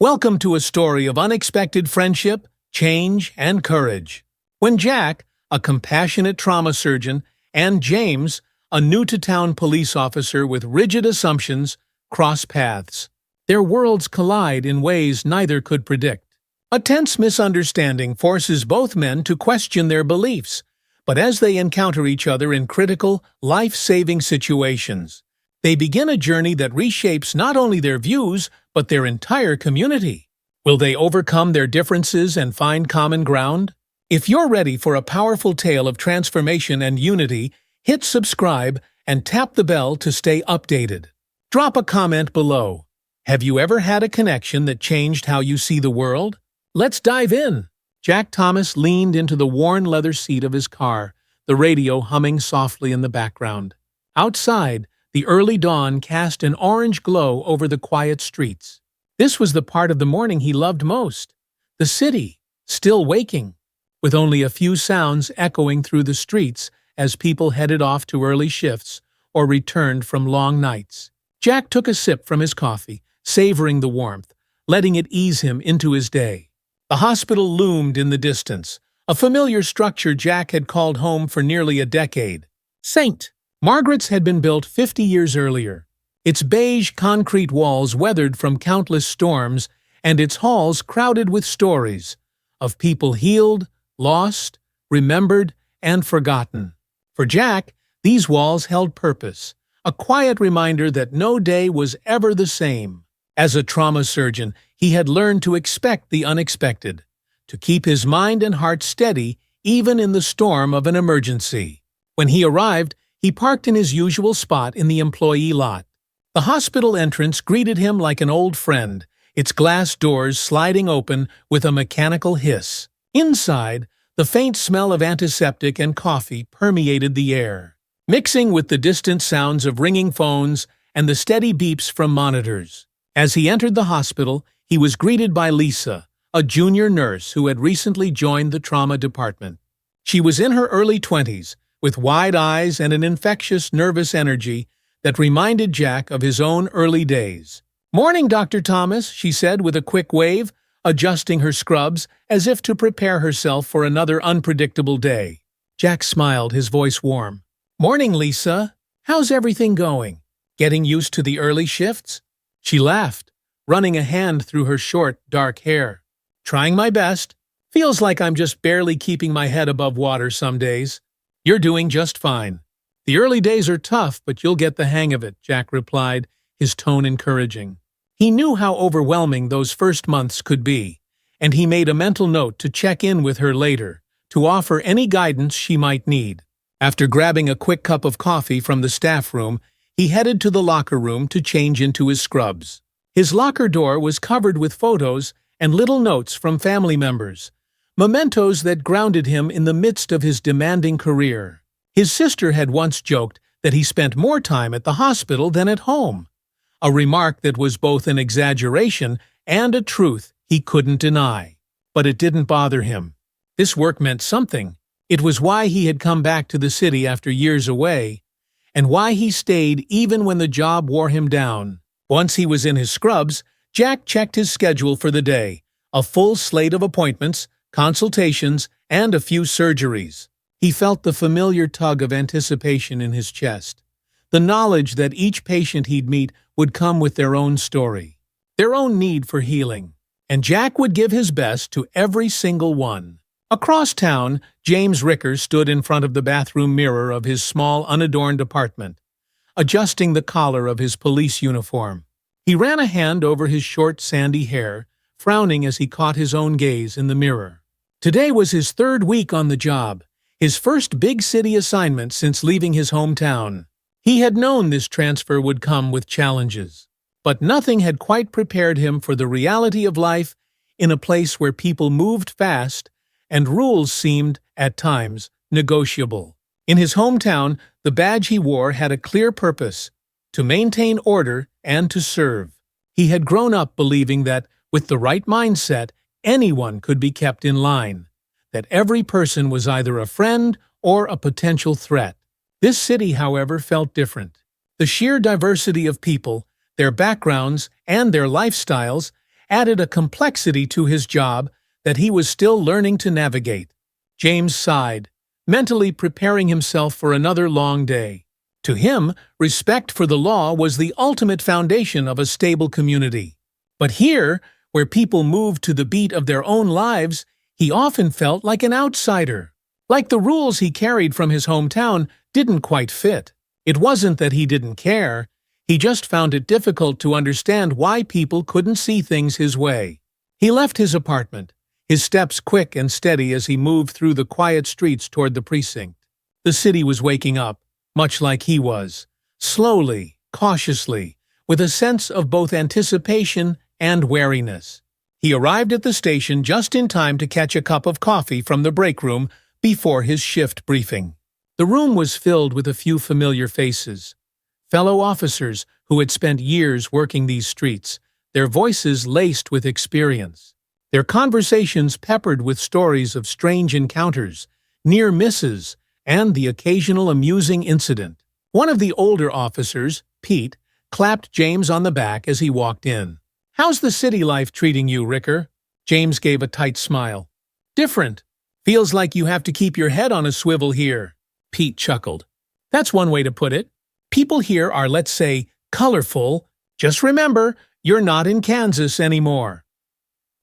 Welcome to a story of unexpected friendship, change, and courage. When Jack, a compassionate trauma surgeon, and James, a new-to-town police officer with rigid assumptions, cross paths, their worlds collide in ways neither could predict. A tense misunderstanding forces both men to question their beliefs, but as they encounter each other in critical, life-saving situations, they begin a journey that reshapes not only their views, but their entire community. Will they overcome their differences and find common ground? If you're ready for a powerful tale of transformation and unity, hit subscribe and tap the bell to stay updated. Drop a comment below. Have you ever had a connection that changed how you see the world? Let's dive in. Jack Thomas leaned into the worn leather seat of his car, the radio humming softly in the background. Outside, the early dawn cast an orange glow over the quiet streets. This was the part of the morning he loved most. The city, still waking, with only a few sounds echoing through the streets as people headed off to early shifts or returned from long nights. Jack took a sip from his coffee, savoring the warmth, letting it ease him into his day. The hospital loomed in the distance, a familiar structure Jack had called home for nearly a decade. St. Margaret's had been built 50 years earlier, its beige concrete walls weathered from countless storms and its halls crowded with stories of people healed, lost, remembered, and forgotten. For Jack, these walls held purpose, a quiet reminder that no day was ever the same. As a trauma surgeon, he had learned to expect the unexpected, to keep his mind and heart steady even in the storm of an emergency. When he arrived, he parked in his usual spot in the employee lot. The hospital entrance greeted him like an old friend, its glass doors sliding open with a mechanical hiss. Inside, the faint smell of antiseptic and coffee permeated the air, mixing with the distant sounds of ringing phones and the steady beeps from monitors. As he entered the hospital, he was greeted by Lisa, a junior nurse who had recently joined the trauma department. She was in her early 20s, with wide eyes and an infectious, nervous energy that reminded Jack of his own early days. "Morning, Dr. Thomas," she said with a quick wave, adjusting her scrubs as if to prepare herself for another unpredictable day. Jack smiled, his voice warm. "Morning, Lisa. How's everything going? Getting used to the early shifts?" She laughed, running a hand through her short, dark hair. "Trying my best. Feels like I'm just barely keeping my head above water some days." "You're doing just fine. The early days are tough, but you'll get the hang of it," Jack replied, his tone encouraging. He knew how overwhelming those first months could be, and he made a mental note to check in with her later, to offer any guidance she might need. After grabbing a quick cup of coffee from the staff room, he headed to the locker room to change into his scrubs. His locker door was covered with photos and little notes from family members, mementos that grounded him in the midst of his demanding career. His sister had once joked that he spent more time at the hospital than at home, a remark that was both an exaggeration and a truth he couldn't deny. But it didn't bother him. This work meant something. It was why he had come back to the city after years away, and why he stayed even when the job wore him down. Once he was in his scrubs, Jack checked his schedule for the day, a full slate of appointments, consultations, and a few surgeries. He felt the familiar tug of anticipation in his chest, the knowledge that each patient he'd meet would come with their own story, their own need for healing, and Jack would give his best to every single one. Across town, James Ricker stood in front of the bathroom mirror of his small, unadorned apartment, adjusting the collar of his police uniform. He ran a hand over his short, sandy hair, frowning as he caught his own gaze in the mirror. Today was his third week on the job, his first big city assignment since leaving his hometown. He had known this transfer would come with challenges, but nothing had quite prepared him for the reality of life in a place where people moved fast and rules seemed, at times, negotiable. In his hometown, the badge he wore had a clear purpose: to maintain order and to serve. He had grown up believing that, with the right mindset, anyone could be kept in line, that every person was either a friend or a potential threat. This city, however, felt different. The sheer diversity of people, their backgrounds, and their lifestyles added a complexity to his job that he was still learning to navigate. James sighed, mentally preparing himself for another long day. To him, respect for the law was the ultimate foundation of a stable community. But here, where people moved to the beat of their own lives, he often felt like an outsider. Like the rules he carried from his hometown didn't quite fit. It wasn't that he didn't care, he just found it difficult to understand why people couldn't see things his way. He left his apartment, his steps quick and steady as he moved through the quiet streets toward the precinct. The city was waking up, much like he was, slowly, cautiously, with a sense of both anticipation and wariness. He arrived at the station just in time to catch a cup of coffee from the break room before his shift briefing. The room was filled with a few familiar faces, fellow officers who had spent years working these streets, their voices laced with experience, their conversations peppered with stories of strange encounters, near misses, and the occasional amusing incident. One of the older officers, Pete, clapped James on the back as he walked in. "How's the city life treating you, Ricker?" James gave a tight smile. "Different. Feels like you have to keep your head on a swivel here." Pete chuckled. "That's one way to put it. People here are, let's say, colorful. Just remember, you're not in Kansas anymore."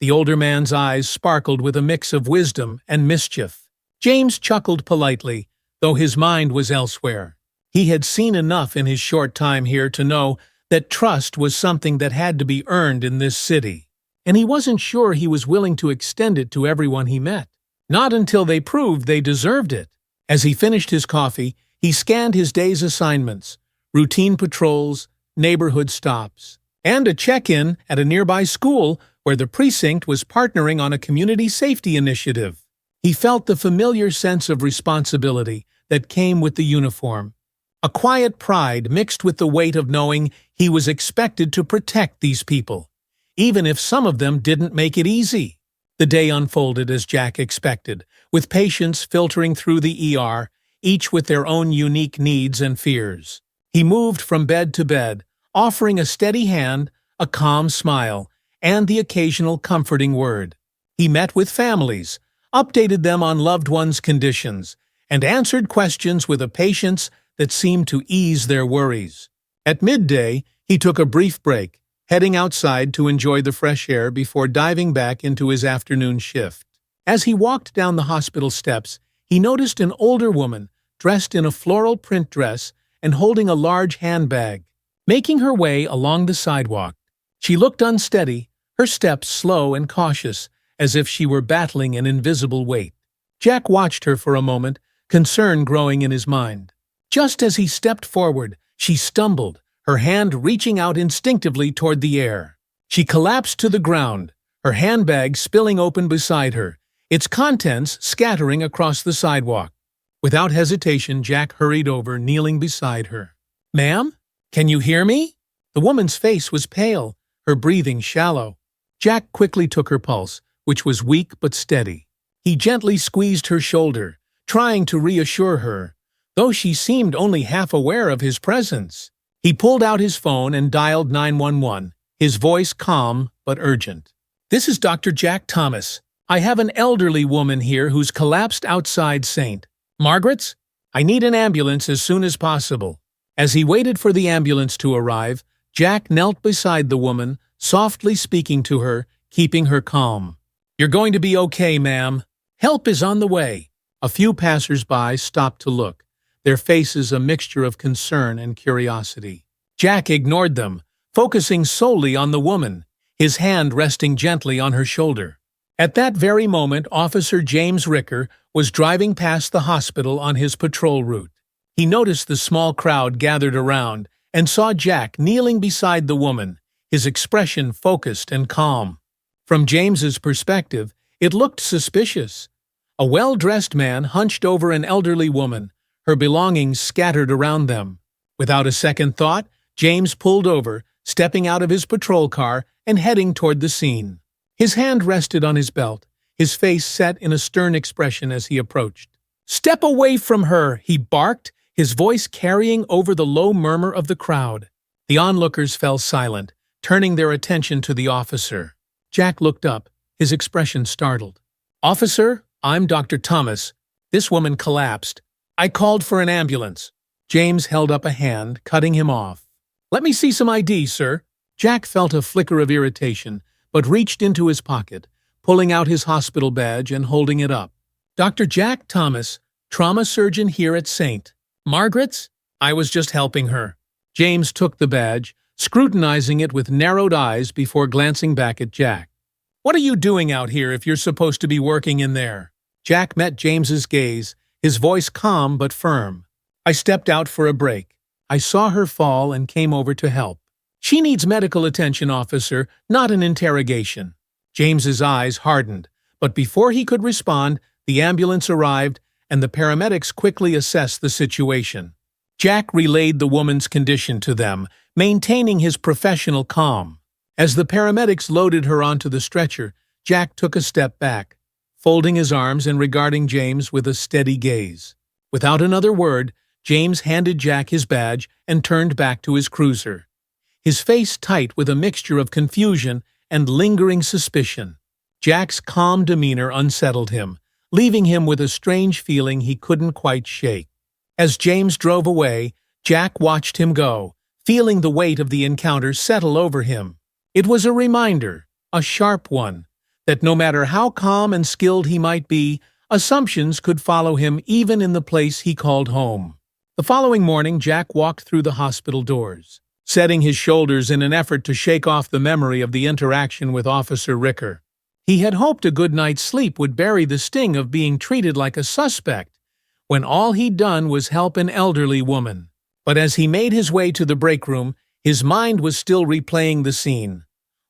The older man's eyes sparkled with a mix of wisdom and mischief. James chuckled politely, though his mind was elsewhere. He had seen enough in his short time here to know that trust was something that had to be earned in this city, and he wasn't sure he was willing to extend it to everyone he met. Not until they proved they deserved it. As he finished his coffee, he scanned his day's assignments, routine patrols, neighborhood stops, and a check-in at a nearby school where the precinct was partnering on a community safety initiative. He felt the familiar sense of responsibility that came with the uniform, a quiet pride mixed with the weight of knowing he was expected to protect these people, even if some of them didn't make it easy. The day unfolded as Jack expected, with patients filtering through the ER, each with their own unique needs and fears. He moved from bed to bed, offering a steady hand, a calm smile, and the occasional comforting word. He met with families, updated them on loved ones' conditions, and answered questions with a patience that seemed to ease their worries. At midday, he took a brief break, heading outside to enjoy the fresh air before diving back into his afternoon shift. As he walked down the hospital steps, he noticed an older woman dressed in a floral print dress and holding a large handbag, making her way along the sidewalk. She looked unsteady, her steps slow and cautious, as if she were battling an invisible weight. Jack watched her for a moment, concern growing in his mind. Just as he stepped forward, she stumbled, her hand reaching out instinctively toward the air. She collapsed to the ground, her handbag spilling open beside her, its contents scattering across the sidewalk. Without hesitation, Jack hurried over, kneeling beside her. "Ma'am, can you hear me?" The woman's face was pale, her breathing shallow. Jack quickly took her pulse, which was weak but steady. He gently squeezed her shoulder, trying to reassure her, though she seemed only half aware of his presence. He pulled out his phone and dialed 911, his voice calm but urgent. "This is Dr. Jack Thomas. I have an elderly woman here who's collapsed outside St. Margaret's. I need an ambulance as soon as possible." As he waited for the ambulance to arrive, Jack knelt beside the woman, softly speaking to her, keeping her calm. "You're going to be okay, ma'am. Help is on the way." A few passers-by stopped to look, their faces a mixture of concern and curiosity. Jack ignored them, focusing solely on the woman, his hand resting gently on her shoulder. At that very moment, Officer James Ricker was driving past the hospital on his patrol route. He noticed the small crowd gathered around and saw Jack kneeling beside the woman, his expression focused and calm. From James's perspective, it looked suspicious. A well-dressed man hunched over an elderly woman, her belongings scattered around them. Without a second thought, James pulled over, stepping out of his patrol car and heading toward the scene. His hand rested on his belt, his face set in a stern expression as he approached. "Step away from her!" he barked, his voice carrying over the low murmur of the crowd. The onlookers fell silent, turning their attention to the officer. Jack looked up, his expression startled. "Officer, I'm Dr. Thomas." This woman collapsed. "I called for an ambulance." James held up a hand, cutting him off. "Let me see some ID, sir." Jack felt a flicker of irritation, but reached into his pocket, pulling out his hospital badge and holding it up. "Dr. Jack Thomas, trauma surgeon here at St. Margaret's? I was just helping her." James took the badge, scrutinizing it with narrowed eyes before glancing back at Jack. "What are you doing out here if you're supposed to be working in there?" Jack met James's gaze, his voice calm but firm. "I stepped out for a break. I saw her fall and came over to help. She needs medical attention, officer, not an interrogation." James's eyes hardened, but before he could respond, the ambulance arrived and the paramedics quickly assessed the situation. Jack relayed the woman's condition to them, maintaining his professional calm. As the paramedics loaded her onto the stretcher, Jack took a step back, folding his arms and regarding James with a steady gaze. Without another word, James handed Jack his badge and turned back to his cruiser, his face tight with a mixture of confusion and lingering suspicion. Jack's calm demeanor unsettled him, leaving him with a strange feeling he couldn't quite shake. As James drove away, Jack watched him go, feeling the weight of the encounter settle over him. It was a reminder, a sharp one, that no matter how calm and skilled he might be, assumptions could follow him even in the place he called home. The following morning, Jack walked through the hospital doors, setting his shoulders in an effort to shake off the memory of the interaction with Officer Ricker. He had hoped a good night's sleep would bury the sting of being treated like a suspect, when all he'd done was help an elderly woman. But as he made his way to the break room, his mind was still replaying the scene.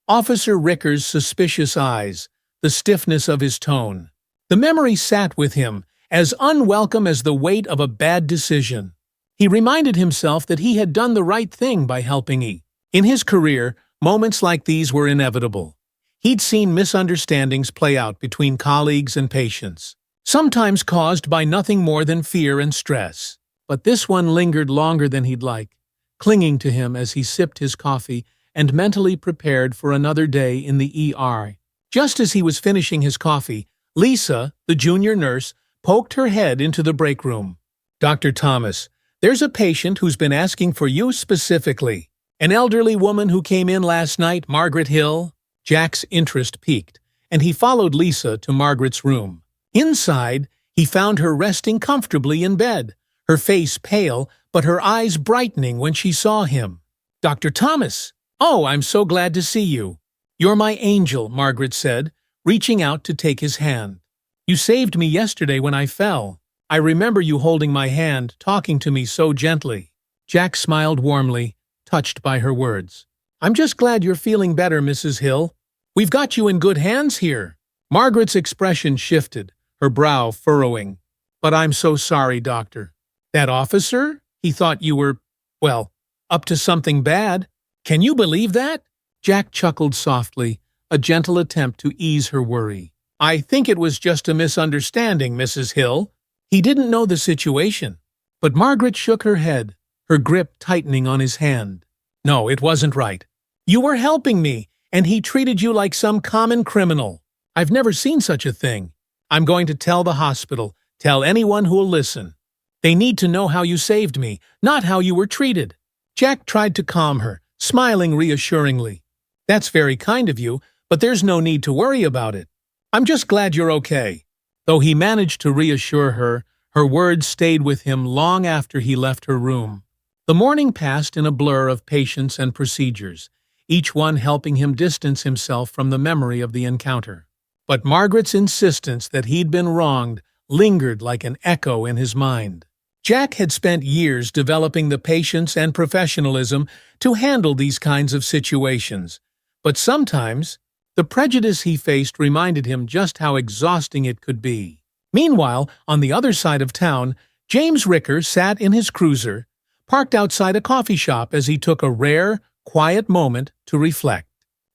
Officer Ricker's suspicious eyes, the stiffness of his tone. The memory sat with him, as unwelcome as the weight of a bad decision. He reminded himself that he had done the right thing by helping E. In his career, moments like these were inevitable. He'd seen misunderstandings play out between colleagues and patients, sometimes caused by nothing more than fear and stress. But this one lingered longer than he'd like, clinging to him as he sipped his coffee and mentally prepared for another day in the ER. Just as he was finishing his coffee, Lisa, the junior nurse, poked her head into the break room. "Dr. Thomas, there's a patient who's been asking for you specifically. An elderly woman who came in last night, Margaret Hill." Jack's interest piqued, and he followed Lisa to Margaret's room. Inside, he found her resting comfortably in bed, her face pale, but her eyes brightening when she saw him. "Dr. Thomas! Oh, I'm so glad to see you." "You're my angel," Margaret said, reaching out to take his hand. "You saved me yesterday when I fell. I remember you holding my hand, talking to me so gently." Jack smiled warmly, touched by her words. "I'm just glad you're feeling better, Mrs. Hill. We've got you in good hands here." Margaret's expression shifted, her brow furrowing. "But I'm so sorry, Doctor. That officer? He thought you were, well, up to something bad. Can you believe that?" Jack chuckled softly, a gentle attempt to ease her worry. "I think it was just a misunderstanding, Mrs. Hill. He didn't know the situation." But Margaret shook her head, her grip tightening on his hand. "No, it wasn't right. You were helping me, and he treated you like some common criminal. I've never seen such a thing. I'm going to tell the hospital, tell anyone who'll listen. They need to know how you saved me, not how you were treated." Jack tried to calm her, smiling reassuringly. "That's very kind of you, but there's no need to worry about it. I'm just glad you're okay." Though he managed to reassure her, her words stayed with him long after he left her room. The morning passed in a blur of patients and procedures, each one helping him distance himself from the memory of the encounter. But Margaret's insistence that he'd been wronged lingered like an echo in his mind. Jack had spent years developing the patience and professionalism to handle these kinds of situations, but sometimes the prejudice he faced reminded him just how exhausting it could be. Meanwhile, on the other side of town, James Ricker sat in his cruiser, parked outside a coffee shop as he took a rare, quiet moment to reflect.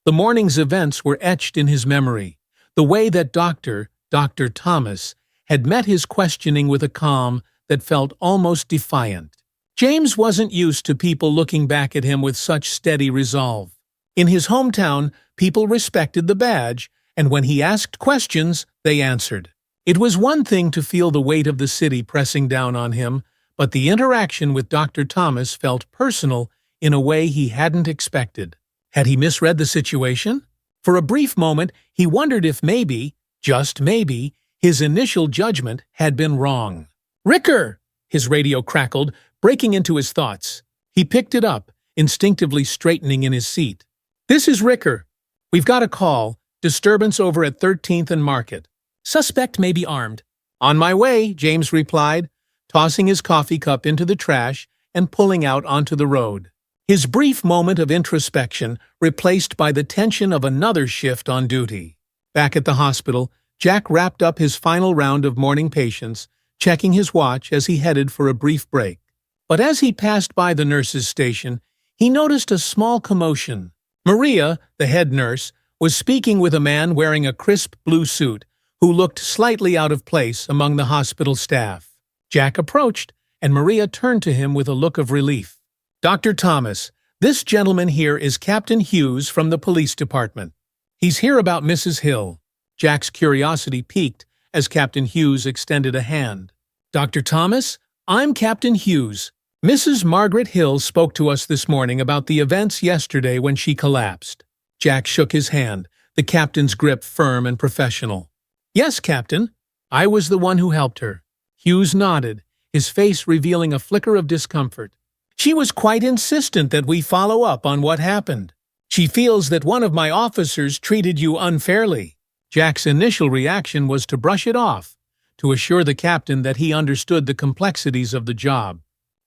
The morning's events were etched in his memory, the way that Dr. Thomas had met his questioning with a calm that felt almost defiant. James wasn't used to people looking back at him with such steady resolve. In his hometown, people respected the badge, and when he asked questions, they answered. It was one thing to feel the weight of the city pressing down on him, but the interaction with Dr. Thomas felt personal in a way he hadn't expected. Had he misread the situation? For a brief moment, he wondered if maybe, just maybe, his initial judgment had been wrong. "Ricker!" his radio crackled, breaking into his thoughts. He picked it up, instinctively straightening in his seat. "This is Ricker. We've got a call. Disturbance over at 13th and Market. Suspect may be armed." "On my way," James replied, tossing his coffee cup into the trash and pulling out onto the road. His brief moment of introspection replaced by the tension of another shift on duty. Back at the hospital, Jack wrapped up his final round of morning patients, checking his watch as he headed for a brief break. But as he passed by the nurse's station, he noticed a small commotion. Maria, the head nurse, was speaking with a man wearing a crisp blue suit who looked slightly out of place among the hospital staff. Jack approached, and Maria turned to him with a look of relief. "Dr. Thomas, this gentleman here is Captain Hughes from the police department. He's here about Mrs. Hill." Jack's curiosity piqued as Captain Hughes extended a hand. "Dr. Thomas, I'm Captain Hughes. Mrs. Margaret Hill spoke to us this morning about the events yesterday when she collapsed." Jack shook his hand, the captain's grip firm and professional. "Yes, Captain. I was the one who helped her." Hughes nodded, his face revealing a flicker of discomfort. "She was quite insistent that we follow up on what happened. She feels that one of my officers treated you unfairly." Jack's initial reaction was to brush it off, to assure the captain that he understood the complexities of the job,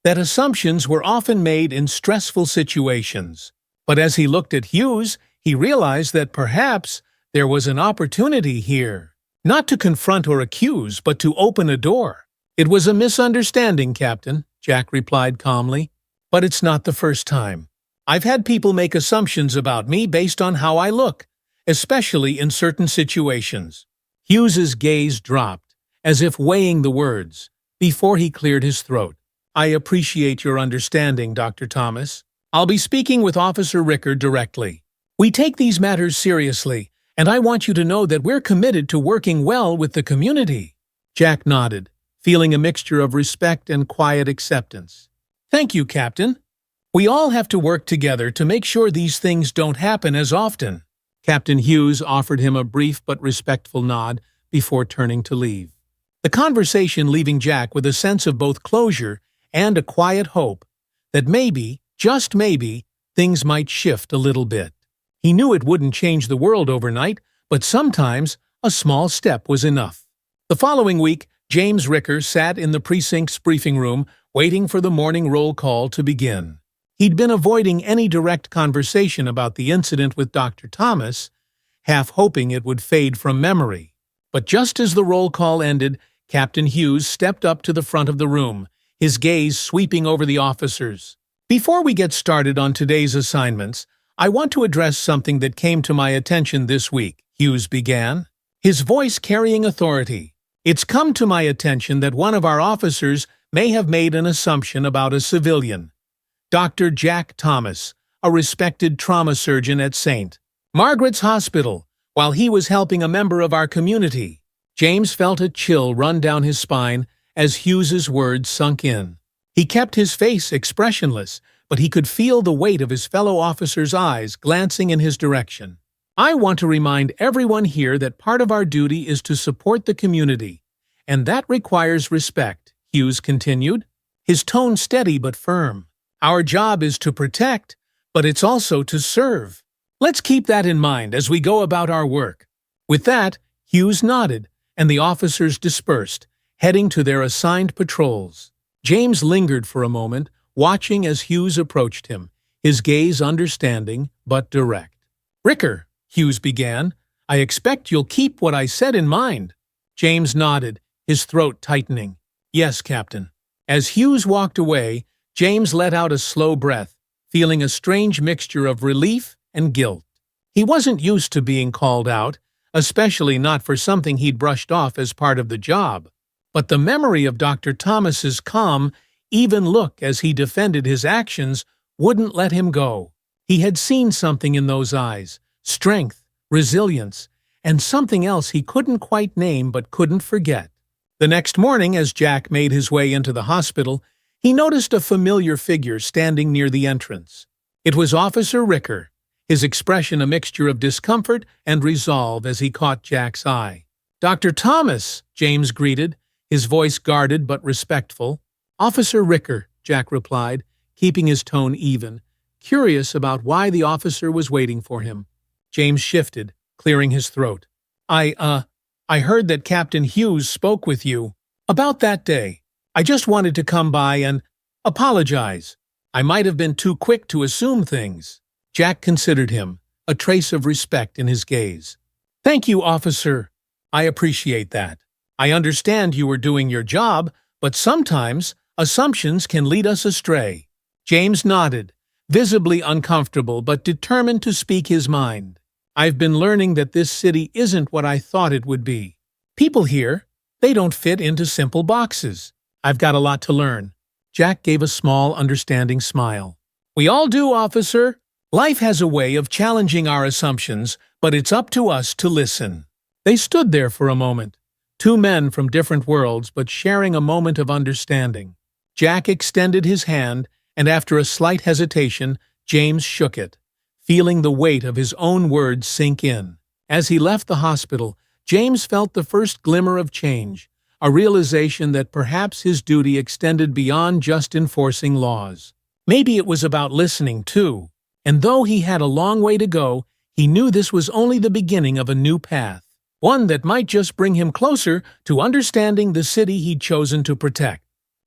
that assumptions were often made in stressful situations. But as he looked at Hughes, he realized that perhaps there was an opportunity here, not to confront or accuse, but to open a door. "It was a misunderstanding, Captain," Jack replied calmly. "But it's not the first time. I've had people make assumptions about me based on how I look, especially in certain situations." Hughes's gaze dropped, as if weighing the words, before he cleared his throat. "I appreciate your understanding, Dr. Thomas. I'll be speaking with Officer Ricker directly. We take these matters seriously, and I want you to know that we're committed to working well with the community." Jack nodded, feeling a mixture of respect and quiet acceptance. "Thank you, Captain. We all have to work together to make sure these things don't happen as often." Captain Hughes offered him a brief but respectful nod before turning to leave. The conversation leaving Jack with a sense of both closure and a quiet hope that maybe, just maybe, things might shift a little bit. He knew it wouldn't change the world overnight, but sometimes a small step was enough. The following week, James Ricker sat in the precinct's briefing room waiting for the morning roll call to begin. He'd been avoiding any direct conversation about the incident with Dr. Thomas, half hoping it would fade from memory. But just as the roll call ended, Captain Hughes stepped up to the front of the room, his gaze sweeping over the officers. "Before we get started on today's assignments, I want to address something that came to my attention this week," Hughes began, his voice carrying authority. "It's come to my attention that one of our officers may have made an assumption about a civilian. Dr. Jack Thomas, a respected trauma surgeon at St. Margaret's Hospital, while he was helping a member of our community." James felt a chill run down his spine as Hughes's words sunk in. He kept his face expressionless, but he could feel the weight of his fellow officers' eyes glancing in his direction. "I want to remind everyone here that part of our duty is to support the community, and that requires respect," Hughes continued, his tone steady but firm. "Our job is to protect, but it's also to serve. Let's keep that in mind as we go about our work." With that, Hughes nodded, and the officers dispersed, heading to their assigned patrols. James lingered for a moment, watching as Hughes approached him, his gaze understanding but direct. "Ricker," Hughes began, "I expect you'll keep what I said in mind." James nodded, his throat tightening. "Yes, Captain." As Hughes walked away, James let out a slow breath, feeling a strange mixture of relief and guilt. He wasn't used to being called out, especially not for something he'd brushed off as part of the job. But the memory of Dr. Thomas's calm, even look as he defended his actions wouldn't let him go. He had seen something in those eyes, strength, resilience, and something else he couldn't quite name but couldn't forget. The next morning, as Jack made his way into the hospital, he noticed a familiar figure standing near the entrance. It was Officer Ricker, his expression a mixture of discomfort and resolve as he caught Jack's eye. "Dr. Thomas," James greeted, his voice guarded but respectful. "Officer Ricker," Jack replied, keeping his tone even, curious about why the officer was waiting for him. James shifted, clearing his throat. I heard that Captain Hughes spoke with you about that day. I just wanted to come by and apologize. I might have been too quick to assume things." Jack considered him, a trace of respect in his gaze. "Thank you, officer. I appreciate that. I understand you were doing your job, but sometimes assumptions can lead us astray." James nodded, visibly uncomfortable but determined to speak his mind. "I've been learning that this city isn't what I thought it would be. People here, they don't fit into simple boxes. I've got a lot to learn." Jack gave a small, understanding smile. "We all do, officer. Life has a way of challenging our assumptions, but it's up to us to listen." They stood there for a moment, two men from different worlds but sharing a moment of understanding. Jack extended his hand, and after a slight hesitation, James shook it, feeling the weight of his own words sink in. As he left the hospital, James felt the first glimmer of change, a realization that perhaps his duty extended beyond just enforcing laws. Maybe it was about listening, too. And though he had a long way to go, he knew this was only the beginning of a new path, one that might just bring him closer to understanding the city he'd chosen to protect.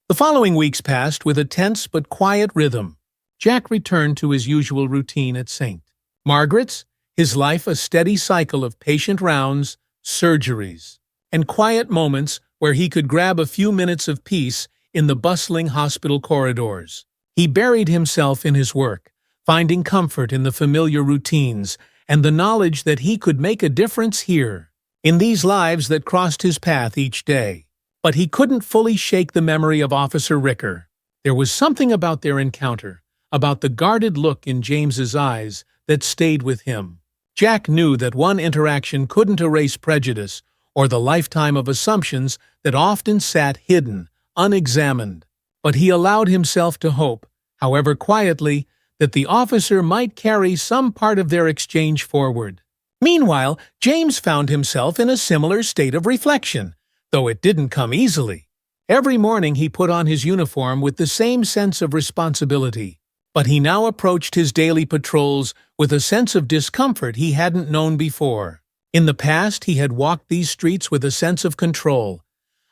The following weeks passed with a tense but quiet rhythm. Jack returned to his usual routine at St. Margaret's, his life a steady cycle of patient rounds, surgeries, and quiet moments where he could grab a few minutes of peace in the bustling hospital corridors. He buried himself in his work, finding comfort in the familiar routines and the knowledge that he could make a difference here, in these lives that crossed his path each day. But he couldn't fully shake the memory of Officer Ricker. There was something about their encounter, about the guarded look in James's eyes, that stayed with him. Jack knew that one interaction couldn't erase prejudice or the lifetime of assumptions that often sat hidden, unexamined. But he allowed himself to hope, however quietly, that the officer might carry some part of their exchange forward. Meanwhile, James found himself in a similar state of reflection, though it didn't come easily. Every morning he put on his uniform with the same sense of responsibility, but he now approached his daily patrols with a sense of discomfort he hadn't known before. In the past, he had walked these streets with a sense of control,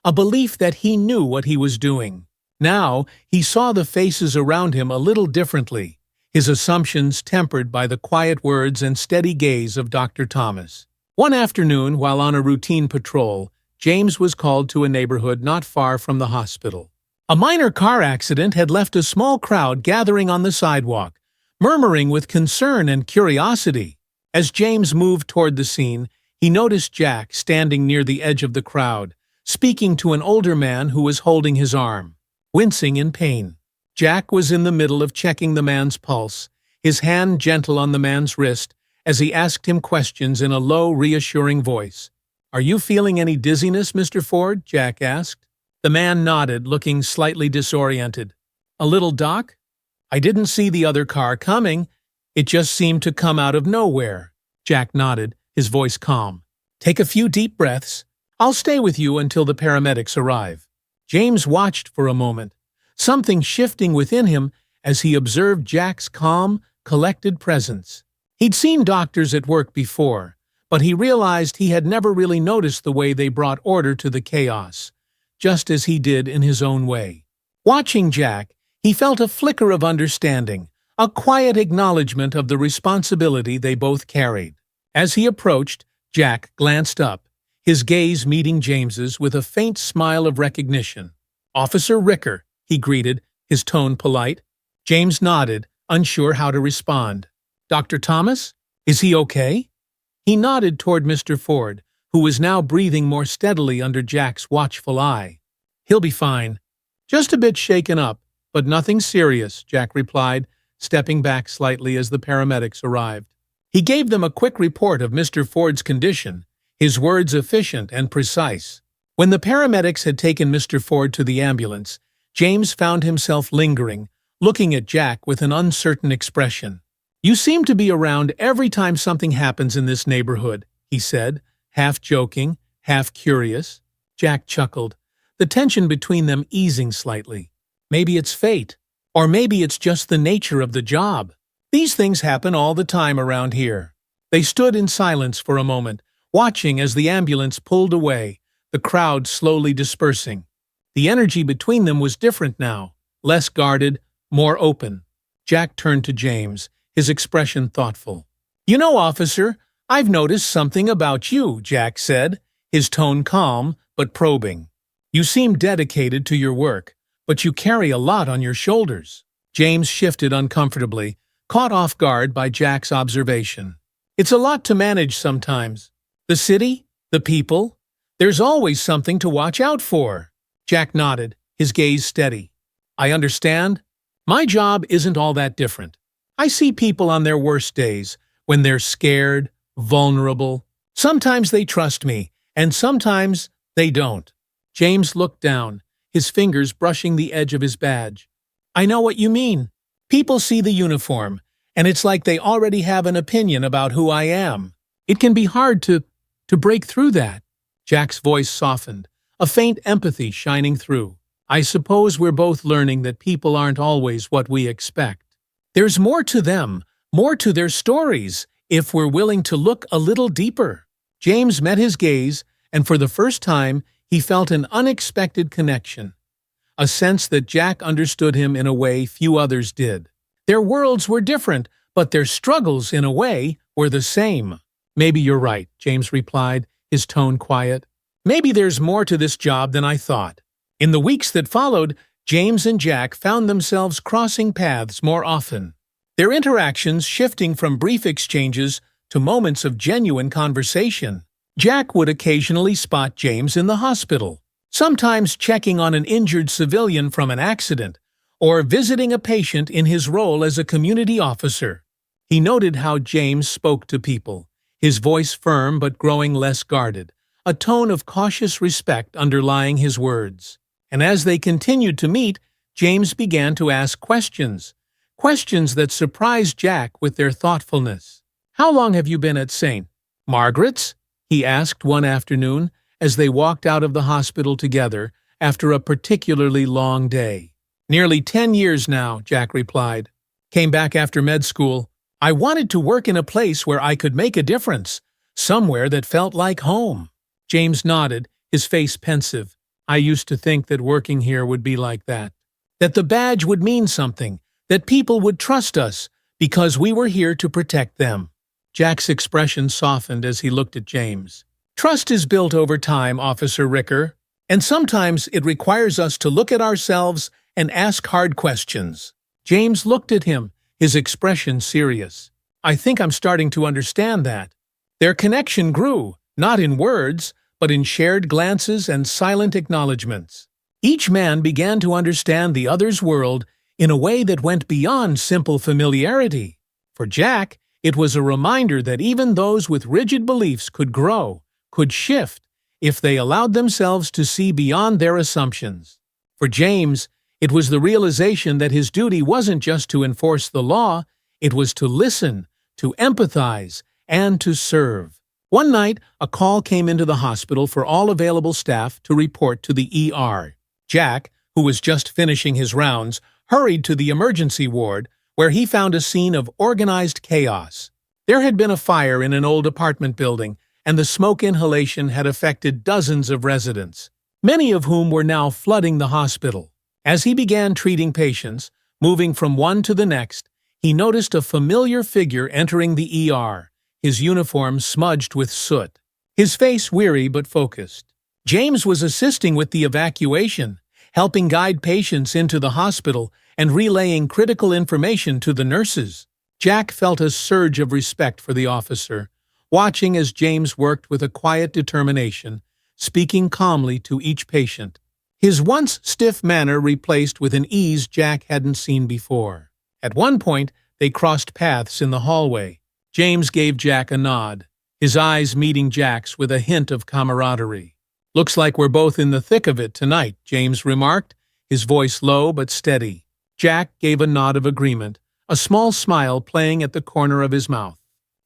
a belief that he knew what he was doing. Now, he saw the faces around him a little differently, his assumptions tempered by the quiet words and steady gaze of Dr. Thomas. One afternoon, while on a routine patrol, James was called to a neighborhood not far from the hospital. A minor car accident had left a small crowd gathering on the sidewalk, murmuring with concern and curiosity. As James moved toward the scene, he noticed Jack standing near the edge of the crowd, speaking to an older man who was holding his arm, wincing in pain. Jack was in the middle of checking the man's pulse, his hand gentle on the man's wrist, as he asked him questions in a low, reassuring voice. "Are you feeling any dizziness, Mr. Ford?" Jack asked. The man nodded, looking slightly disoriented. "A little, Doc? I didn't see the other car coming. It just seemed to come out of nowhere." Jack nodded, his voice calm. "Take a few deep breaths. I'll stay with you until the paramedics arrive." James watched for a moment, something shifting within him as he observed Jack's calm, collected presence. He'd seen doctors at work before, but he realized he had never really noticed the way they brought order to the chaos, just as he did in his own way. Watching Jack, he felt a flicker of understanding, a quiet acknowledgement of the responsibility they both carried. As he approached, Jack glanced up, his gaze meeting James's with a faint smile of recognition. "Officer Ricker," he greeted, his tone polite. James nodded, unsure how to respond. "Dr. Thomas? Is he okay?" He nodded toward Mr. Ford, who was now breathing more steadily under Jack's watchful eye. "He'll be fine. Just a bit shaken up, but nothing serious," Jack replied, stepping back slightly as the paramedics arrived. He gave them a quick report of Mr. Ford's condition, his words efficient and precise. When the paramedics had taken Mr. Ford to the ambulance, James found himself lingering, looking at Jack with an uncertain expression. "You seem to be around every time something happens in this neighborhood," he said, half joking, half curious. Jack chuckled, the tension between them easing slightly. "Maybe it's fate, or maybe it's just the nature of the job. These things happen all the time around here." They stood in silence for a moment, watching as the ambulance pulled away, the crowd slowly dispersing. The energy between them was different now, less guarded, more open. Jack turned to James, his expression thoughtful. "You know, officer, I've noticed something about you," Jack said, his tone calm but probing. "You seem dedicated to your work, but you carry a lot on your shoulders." James shifted uncomfortably, caught off guard by Jack's observation. "It's a lot to manage sometimes. The city, the people, there's always something to watch out for." Jack nodded, his gaze steady. "I understand. My job isn't all that different. I see people on their worst days, when they're scared, vulnerable. Sometimes they trust me, and sometimes they don't." James looked down, his fingers brushing the edge of his badge. "I know what you mean. People see the uniform, and it's like they already have an opinion about who I am. It can be hard to break through that." Jack's voice softened, a faint empathy shining through. "I suppose we're both learning that people aren't always what we expect. There's more to them, more to their stories, if we're willing to look a little deeper." James met his gaze, and for the first time, he felt an unexpected connection, a sense that Jack understood him in a way few others did. Their worlds were different, but their struggles, in a way, were the same. "Maybe you're right," James replied, his tone quiet. "Maybe there's more to this job than I thought." In the weeks that followed, James and Jack found themselves crossing paths more often, their interactions shifting from brief exchanges to moments of genuine conversation. Jack would occasionally spot James in the hospital, sometimes checking on an injured civilian from an accident, or visiting a patient in his role as a community officer. He noted how James spoke to people, his voice firm but growing less guarded, a tone of cautious respect underlying his words. And as they continued to meet, James began to ask questions that surprised Jack with their thoughtfulness. "How long have you been at St. Margaret's?" he asked one afternoon as they walked out of the hospital together after a particularly long day. "Nearly 10 years now," Jack replied. "Came back after med school. I wanted to work in a place where I could make a difference, somewhere that felt like home." James nodded, his face pensive. "I used to think that working here would be like that. That the badge would mean something, that people would trust us because we were here to protect them." Jack's expression softened as he looked at James. "Trust is built over time, Officer Ricker, and sometimes it requires us to look at ourselves and ask hard questions." James looked at him, his expression serious. "I think I'm starting to understand that." Their connection grew, not in words, but in shared glances and silent acknowledgments. Each man began to understand the other's world in a way that went beyond simple familiarity. For Jack, it was a reminder that even those with rigid beliefs could grow, could shift, if they allowed themselves to see beyond their assumptions. For James, it was the realization that his duty wasn't just to enforce the law, it was to listen, to empathize, and to serve. One night, a call came into the hospital for all available staff to report to the ER. Jack, who was just finishing his rounds, hurried to the emergency ward, where he found a scene of organized chaos. There had been a fire in an old apartment building, and the smoke inhalation had affected dozens of residents, many of whom were now flooding the hospital. As he began treating patients, moving from one to the next, he noticed a familiar figure entering the ER, his uniform smudged with soot, his face weary but focused. James was assisting with the evacuation, helping guide patients into the hospital and relaying critical information to the nurses. Jack felt a surge of respect for the officer, watching as James worked with a quiet determination, speaking calmly to each patient, his once stiff manner replaced with an ease Jack hadn't seen before. At one point, they crossed paths in the hallway. James gave Jack a nod, his eyes meeting Jack's with a hint of camaraderie. "Looks like we're both in the thick of it tonight," James remarked, his voice low but steady. Jack gave a nod of agreement, a small smile playing at the corner of his mouth.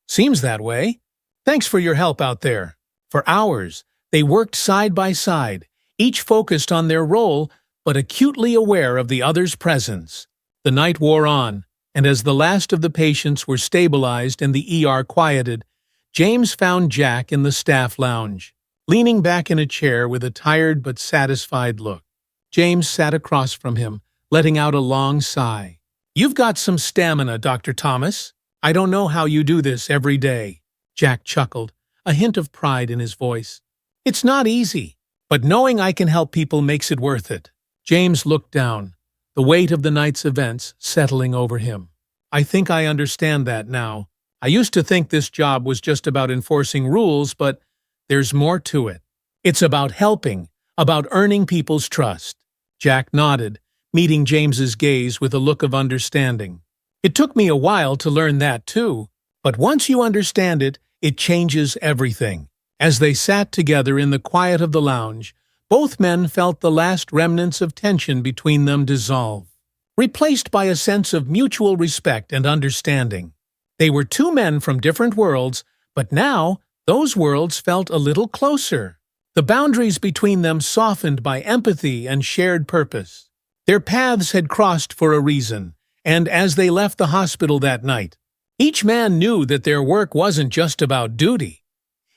"Seems that way. Thanks for your help out there." For hours, they worked side by side, each focused on their role but acutely aware of the other's presence. The night wore on, and as the last of the patients were stabilized and the ER quieted, James found Jack in the staff lounge, leaning back in a chair with a tired but satisfied look. James sat across from him, letting out a long sigh. "You've got some stamina, Dr. Thomas. I don't know how you do this every day." Jack chuckled, a hint of pride in his voice. "It's not easy, but knowing I can help people makes it worth it." James looked down, the weight of the night's events settling over him. "I think I understand that now. I used to think this job was just about enforcing rules, but there's more to it. It's about helping, about earning people's trust." Jack nodded, meeting James's gaze with a look of understanding. "It took me a while to learn that too, but once you understand it, it changes everything." As they sat together in the quiet of the lounge, both men felt the last remnants of tension between them dissolve, replaced by a sense of mutual respect and understanding. They were two men from different worlds, but now those worlds felt a little closer. The boundaries between them softened by empathy and shared purpose. Their paths had crossed for a reason, and as they left the hospital that night, each man knew that their work wasn't just about duty.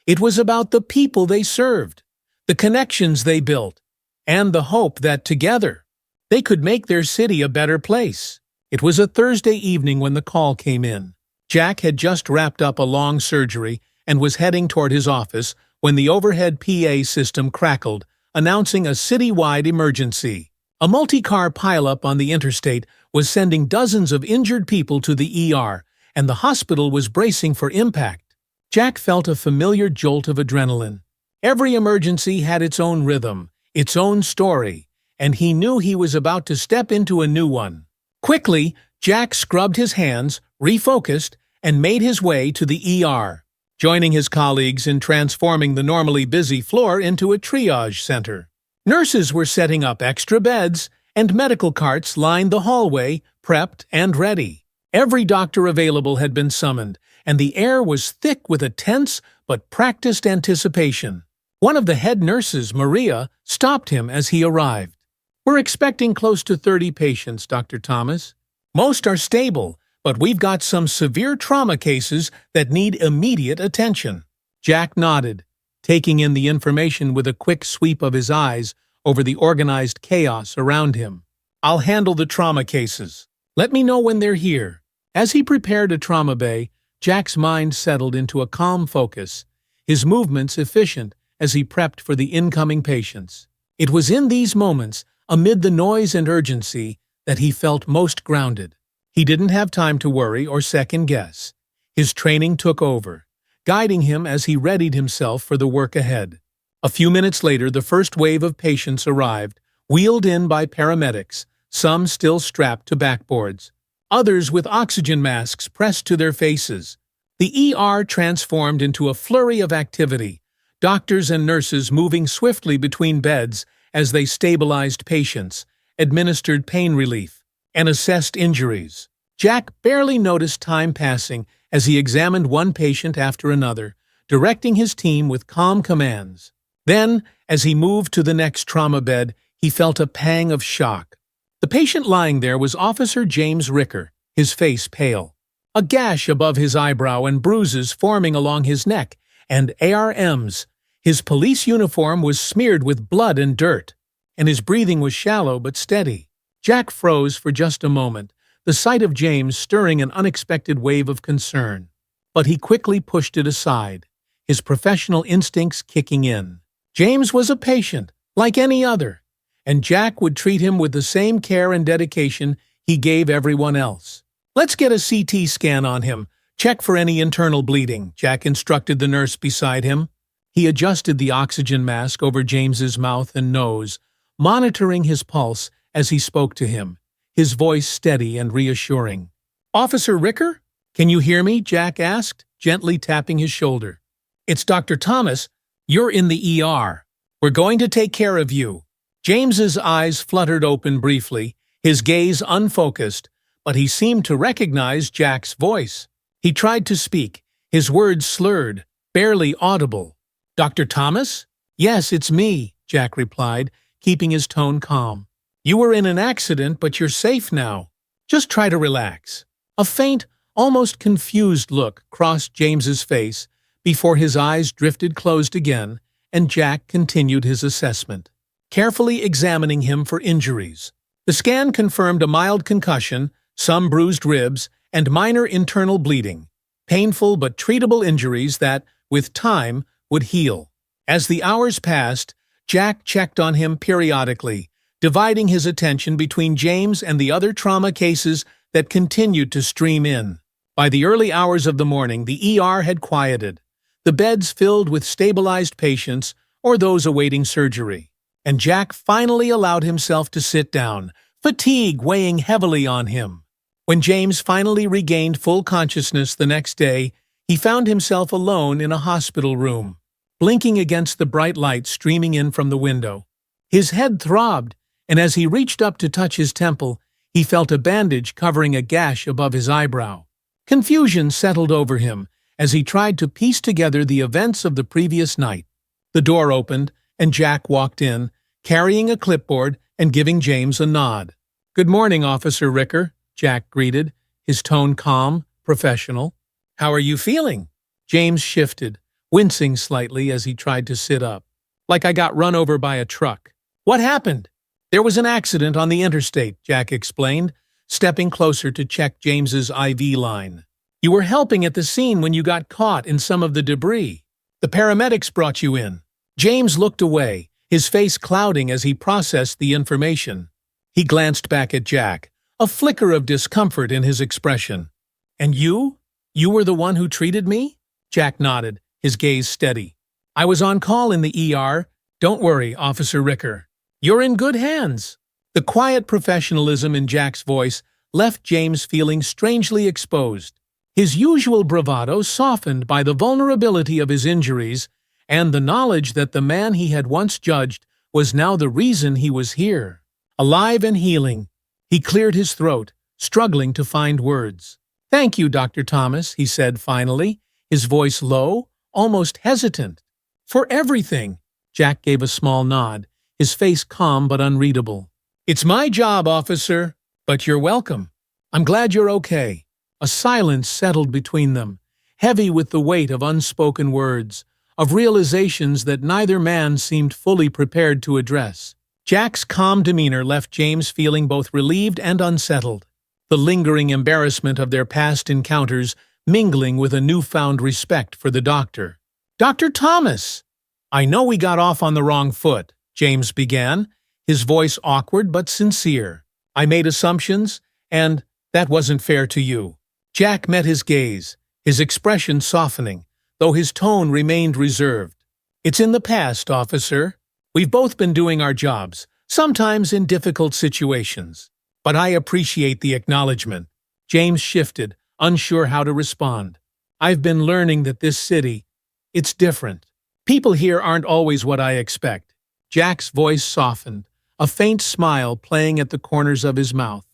It was about the people they served, the connections they built, and the hope that together they could make their city a better place. It was a Thursday evening when the call came in. Jack had just wrapped up a long surgery and was heading toward his office when the overhead PA system crackled, announcing a citywide emergency. A multi-car pileup on the interstate was sending dozens of injured people to the ER, and the hospital was bracing for impact. Jack felt a familiar jolt of adrenaline. Every emergency had its own rhythm, its own story, and he knew he was about to step into a new one. Quickly, Jack scrubbed his hands, refocused, and made his way to the ER, joining his colleagues in transforming the normally busy floor into a triage center. Nurses were setting up extra beds, and medical carts lined the hallway, prepped and ready. Every doctor available had been summoned, and the air was thick with a tense but practiced anticipation. One of the head nurses, Maria, stopped him as he arrived. "We're expecting close to 30 patients, Dr. Thomas. Most are stable, but we've got some severe trauma cases that need immediate attention." Jack nodded, taking in the information with a quick sweep of his eyes over the organized chaos around him. "I'll handle the trauma cases. Let me know when they're here." As he prepared a trauma bay, Jack's mind settled into a calm focus, his movements efficient as he prepped for the incoming patients. It was in these moments, amid the noise and urgency, that he felt most grounded. He didn't have time to worry or second-guess. His training took over, guiding him as he readied himself for the work ahead. A few minutes later, the first wave of patients arrived, wheeled in by paramedics, some still strapped to backboards, others with oxygen masks pressed to their faces. The ER transformed into a flurry of activity, doctors and nurses moving swiftly between beds as they stabilized patients, administered pain relief, and assessed injuries. Jack barely noticed time passing as he examined one patient after another, directing his team with calm commands. Then, as he moved to the next trauma bed, he felt a pang of shock. The patient lying there was Officer James Ricker, his face pale, a gash above his eyebrow and bruises forming along his neck, and ARMs. His police uniform was smeared with blood and dirt, and his breathing was shallow but steady. Jack froze for just a moment, the sight of James stirring an unexpected wave of concern. But he quickly pushed it aside, his professional instincts kicking in. James was a patient, like any other, and Jack would treat him with the same care and dedication he gave everyone else. "Let's get a CT scan on him. Check for any internal bleeding," Jack instructed the nurse beside him. He adjusted the oxygen mask over James's mouth and nose, monitoring his pulse as he spoke to him, his voice steady and reassuring. "Officer Ricker? Can you hear me?" Jack asked. gently tapping his shoulder. "It's Dr. Thomas. You're in the ER. We're going to take care of you." James's eyes fluttered open briefly, his gaze unfocused, but he seemed to recognize Jack's voice. He tried to speak, his words slurred, barely audible. "Dr. Thomas?" "Yes, it's me," Jack replied, keeping his tone calm. "You were in an accident, but you're safe now. Just try to relax." A faint, almost confused look crossed James's face before his eyes drifted closed again, and Jack continued his assessment, carefully examining him for injuries. The scan confirmed a mild concussion, some bruised ribs, and minor internal bleeding. Painful but treatable injuries that, with time, would heal. As the hours passed, Jack checked on him periodically, dividing his attention between James and the other trauma cases that continued to stream in. By the early hours of the morning, the ER had quieted, the beds filled with stabilized patients or those awaiting surgery, and Jack finally allowed himself to sit down, fatigue weighing heavily on him. When James finally regained full consciousness the next day, he found himself alone in a hospital room, blinking against the bright light streaming in from the window. His head throbbed, and as he reached up to touch his temple, he felt a bandage covering a gash above his eyebrow. Confusion settled over him as he tried to piece together the events of the previous night. The door opened, and Jack walked in, carrying a clipboard and giving James a nod. "Good morning, Officer Ricker," Jack greeted, his tone calm, professional. "How are you feeling?" James shifted, wincing slightly as he tried to sit up. "Like I got run over by a truck." "What happened?" "There was an accident on the interstate," Jack explained, stepping closer to check James's IV line. "You were helping at the scene when you got caught in some of the debris. The paramedics brought you in." James looked away, his face clouding as he processed the information. He glanced back at Jack, a flicker of discomfort in his expression. "And you? You were the one who treated me?" Jack nodded, his gaze steady. "I was on call in the ER. Don't worry, Officer Ricker. You're in good hands." The quiet professionalism in Jack's voice left James feeling strangely exposed. His usual bravado softened by the vulnerability of his injuries and the knowledge that the man he had once judged was now the reason he was here. Alive and healing, he cleared his throat, struggling to find words. "Thank you, Dr. Thomas," he said finally, his voice low, almost hesitant. "For everything." Jack gave a small nod, his face calm but unreadable. "It's my job, officer, but you're welcome. I'm glad you're okay." A silence settled between them, heavy with the weight of unspoken words, of realizations that neither man seemed fully prepared to address. Jack's calm demeanor left James feeling both relieved and unsettled, the lingering embarrassment of their past encounters mingling with a newfound respect for the doctor. "Dr. Thomas!" "I know we got off on the wrong foot," James began, his voice awkward but sincere. "I made assumptions, and that wasn't fair to you." Jack met his gaze, his expression softening, though his tone remained reserved. "It's in the past, officer. We've both been doing our jobs, sometimes in difficult situations. But I appreciate the acknowledgement." James shifted, unsure how to respond. "I've been learning that this city, it's different. People here aren't always what I expect." Jack's voice softened, a faint smile playing at the corners of his mouth.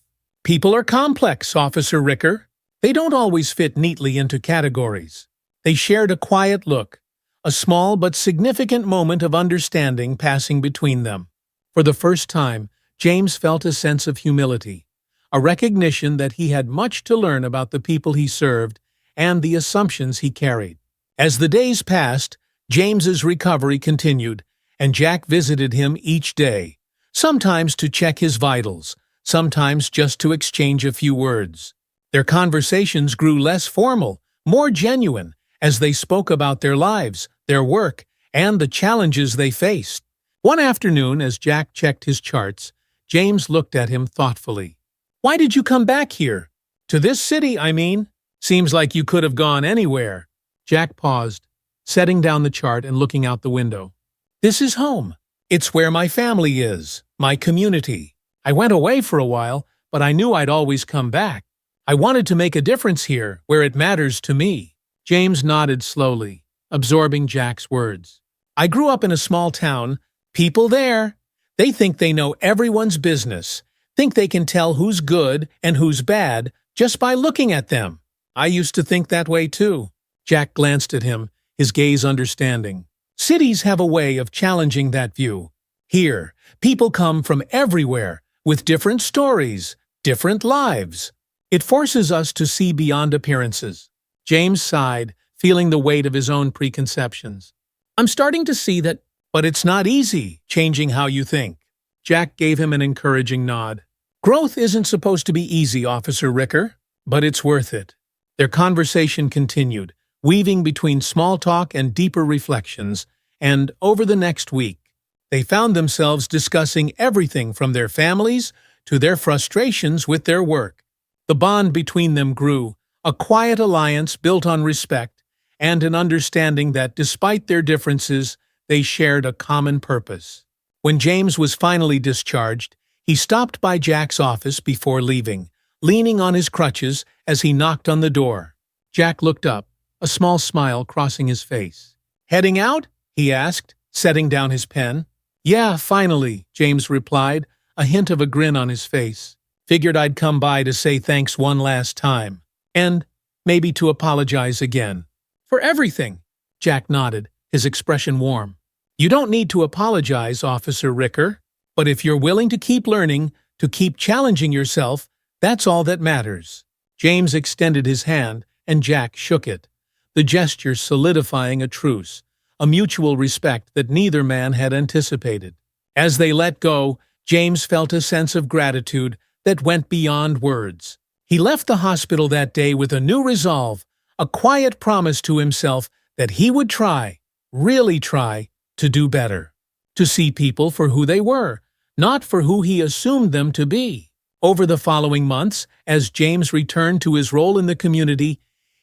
"People are complex, Officer Ricker. They don't always fit neatly into categories." They shared a quiet look, a small but significant moment of understanding passing between them. For the first time, James felt a sense of humility, a recognition that he had much to learn about the people he served and the assumptions he carried. As the days passed, James's recovery continued, and Jack visited him each day, sometimes to check his vitals, sometimes just to exchange a few words. Their conversations grew less formal, more genuine, as they spoke about their lives, their work, and the challenges they faced. One afternoon, as Jack checked his charts, James looked at him thoughtfully. "Why did you come back here? To this city, I mean? Seems like you could have gone anywhere." Jack paused, setting down the chart and looking out the window. "This is home. It's where my family is, my community. I went away for a while, but I knew I'd always come back. I wanted to make a difference here, where it matters to me." James nodded slowly, absorbing Jack's words. I grew up in a small town. People there, they think they know everyone's business, think they can tell who's good and who's bad just by looking at them. I used to think that way too. Jack glanced at him, his gaze understanding. Cities have a way of challenging that view. Here, people come from everywhere, with different stories, different lives. It forces us to see beyond appearances. James sighed, feeling the weight of his own preconceptions. I'm starting to see that, but it's not easy, changing how you think. Jack gave him an encouraging nod. Growth isn't supposed to be easy, Officer Ricker, but it's worth it. Their conversation continued, weaving between small talk and deeper reflections, and over the next week, they found themselves discussing everything from their families to their frustrations with their work. The bond between them grew, a quiet alliance built on respect and an understanding that, despite their differences, they shared a common purpose. When James was finally discharged, he stopped by Jack's office before leaving, leaning on his crutches as he knocked on the door. Jack looked up, a small smile crossing his face. Heading out? He asked, setting down his pen. Yeah, finally, James replied, a hint of a grin on his face. Figured I'd come by to say thanks one last time. And maybe to apologize again. For everything, Jack nodded, his expression warm. You don't need to apologize, Officer Ricker, but if you're willing to keep learning, to keep challenging yourself, that's all that matters. James extended his hand, and Jack shook it, the gesture solidifying a truce, a mutual respect that neither man had anticipated. As they let go, James felt a sense of gratitude that went beyond words. He left the hospital that day with a new resolve, a quiet promise to himself that he would try, really try, to do better, to see people for who they were, not for who he assumed them to be. Over the following months, as James returned to his role in the community,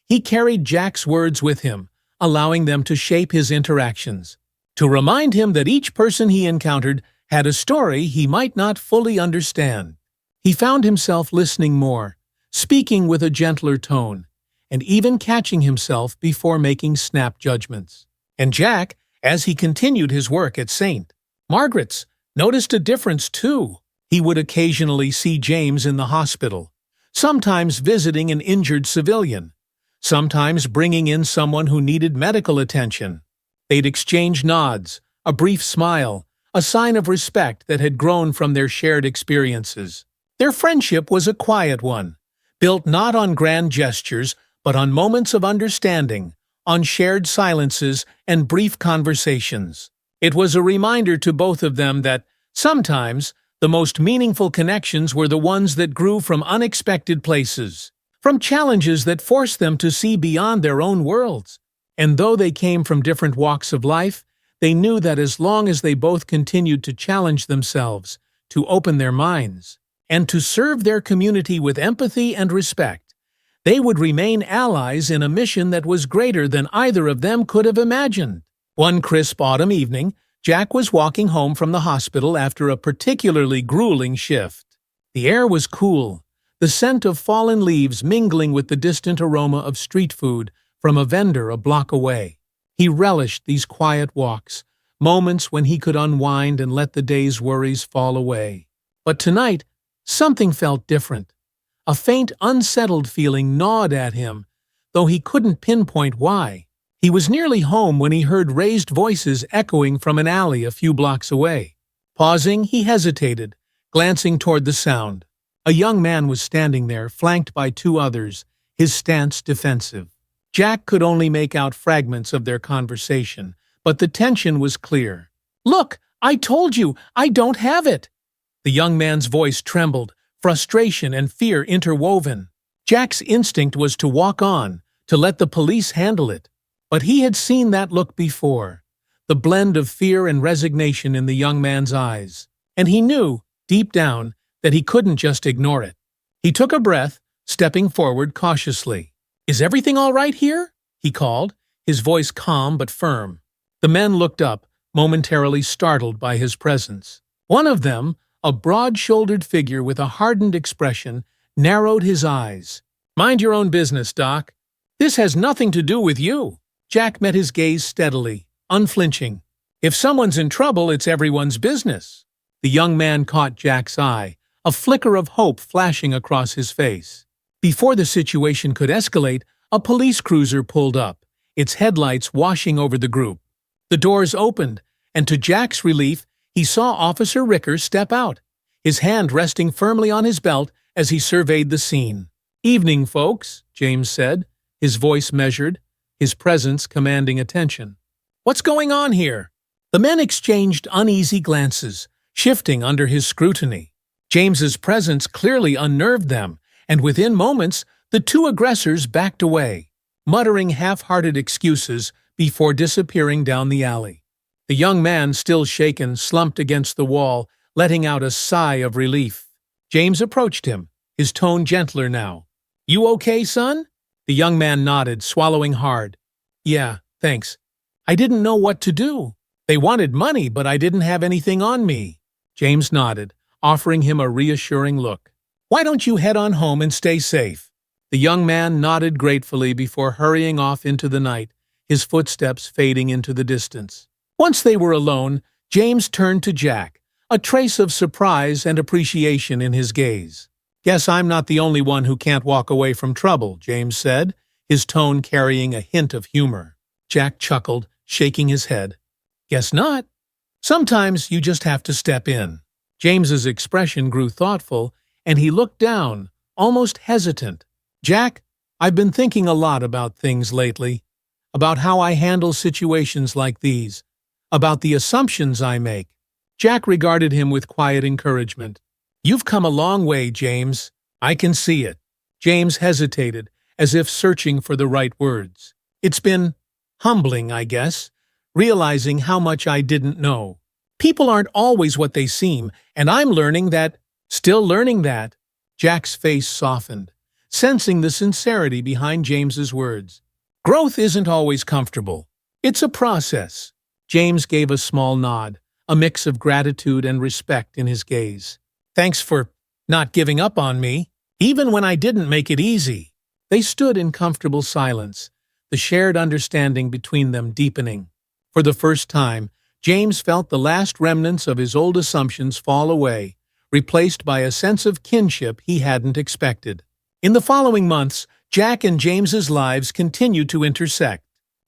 he carried Jack's words with him, allowing them to shape his interactions, to remind him that each person he encountered had a story he might not fully understand. He found himself listening more, speaking with a gentler tone, and even catching himself before making snap judgments. And Jack, as he continued his work at St. Margaret's, noticed a difference too. He would occasionally see James in the hospital, sometimes visiting an injured civilian, sometimes bringing in someone who needed medical attention. They'd exchange nods, a brief smile, a sign of respect that had grown from their shared experiences. Their friendship was a quiet one, built not on grand gestures, but on moments of understanding, on shared silences and brief conversations. It was a reminder to both of them that, sometimes, the most meaningful connections were the ones that grew from unexpected places, from challenges that forced them to see beyond their own worlds. And though they came from different walks of life, they knew that as long as they both continued to challenge themselves, to open their minds, and to serve their community with empathy and respect, they would remain allies in a mission that was greater than either of them could have imagined. One crisp autumn evening, Jack was walking home from the hospital after a particularly grueling shift. The air was cool, the scent of fallen leaves mingling with the distant aroma of street food from a vendor a block away. He relished these quiet walks, moments when he could unwind and let the day's worries fall away. But tonight, something felt different. A faint, unsettled feeling gnawed at him, though he couldn't pinpoint why. He was nearly home when he heard raised voices echoing from an alley a few blocks away. Pausing, he hesitated, glancing toward the sound. A young man was standing there, flanked by two others, his stance defensive. Jack could only make out fragments of their conversation, but the tension was clear. "Look, I told you, I don't have it!" The young man's voice trembled, frustration and fear interwoven. Jack's instinct was to walk on, to let the police handle it. But he had seen that look before, the blend of fear and resignation in the young man's eyes, and he knew, deep down, that he couldn't just ignore it. He took a breath, stepping forward cautiously. "Is everything all right here?" he called, his voice calm but firm. The men looked up, momentarily startled by his presence. One of them, a broad-shouldered figure with a hardened expression, narrowed his eyes. "Mind your own business, Doc." This has nothing to do with you. Jack met his gaze steadily, unflinching. If someone's in trouble, it's everyone's business. The young man caught Jack's eye, a flicker of hope flashing across his face. Before the situation could escalate, a police cruiser pulled up, its headlights washing over the group. The doors opened, and to Jack's relief, he saw Officer Ricker step out, his hand resting firmly on his belt as he surveyed the scene. "Evening, folks," James said, his voice measured, his presence commanding attention. "What's going on here?" The men exchanged uneasy glances, shifting under his scrutiny. James's presence clearly unnerved them, and within moments, the two aggressors backed away, muttering half-hearted excuses before disappearing down the alley. The young man, still shaken, slumped against the wall, letting out a sigh of relief. James approached him, his tone gentler now. "You okay, son?" The young man nodded, swallowing hard. "Yeah, thanks. I didn't know what to do. They wanted money, but I didn't have anything on me." James nodded, offering him a reassuring look. "Why don't you head on home and stay safe?" The young man nodded gratefully before hurrying off into the night, his footsteps fading into the distance. Once they were alone, James turned to Jack, a trace of surprise and appreciation in his gaze. "Guess I'm not the only one who can't walk away from trouble," James said, his tone carrying a hint of humor. Jack chuckled, shaking his head. "Guess not. Sometimes you just have to step in." James's expression grew thoughtful, and he looked down, almost hesitant. "Jack, I've been thinking a lot about things lately, about how I handle situations like these, about the assumptions I make." Jack regarded him with quiet encouragement. "You've come a long way, James. I can see it." James hesitated, as if searching for the right words. "It's been humbling, I guess, realizing how much I didn't know. People aren't always what they seem, and I'm learning that, still learning that." Jack's face softened, sensing the sincerity behind James's words. "Growth isn't always comfortable. It's a process." James gave a small nod, a mix of gratitude and respect in his gaze. "Thanks for not giving up on me, even when I didn't make it easy." They stood in comfortable silence, the shared understanding between them deepening. For the first time, James felt the last remnants of his old assumptions fall away, replaced by a sense of kinship he hadn't expected. In the following months, Jack and James's lives continued to intersect,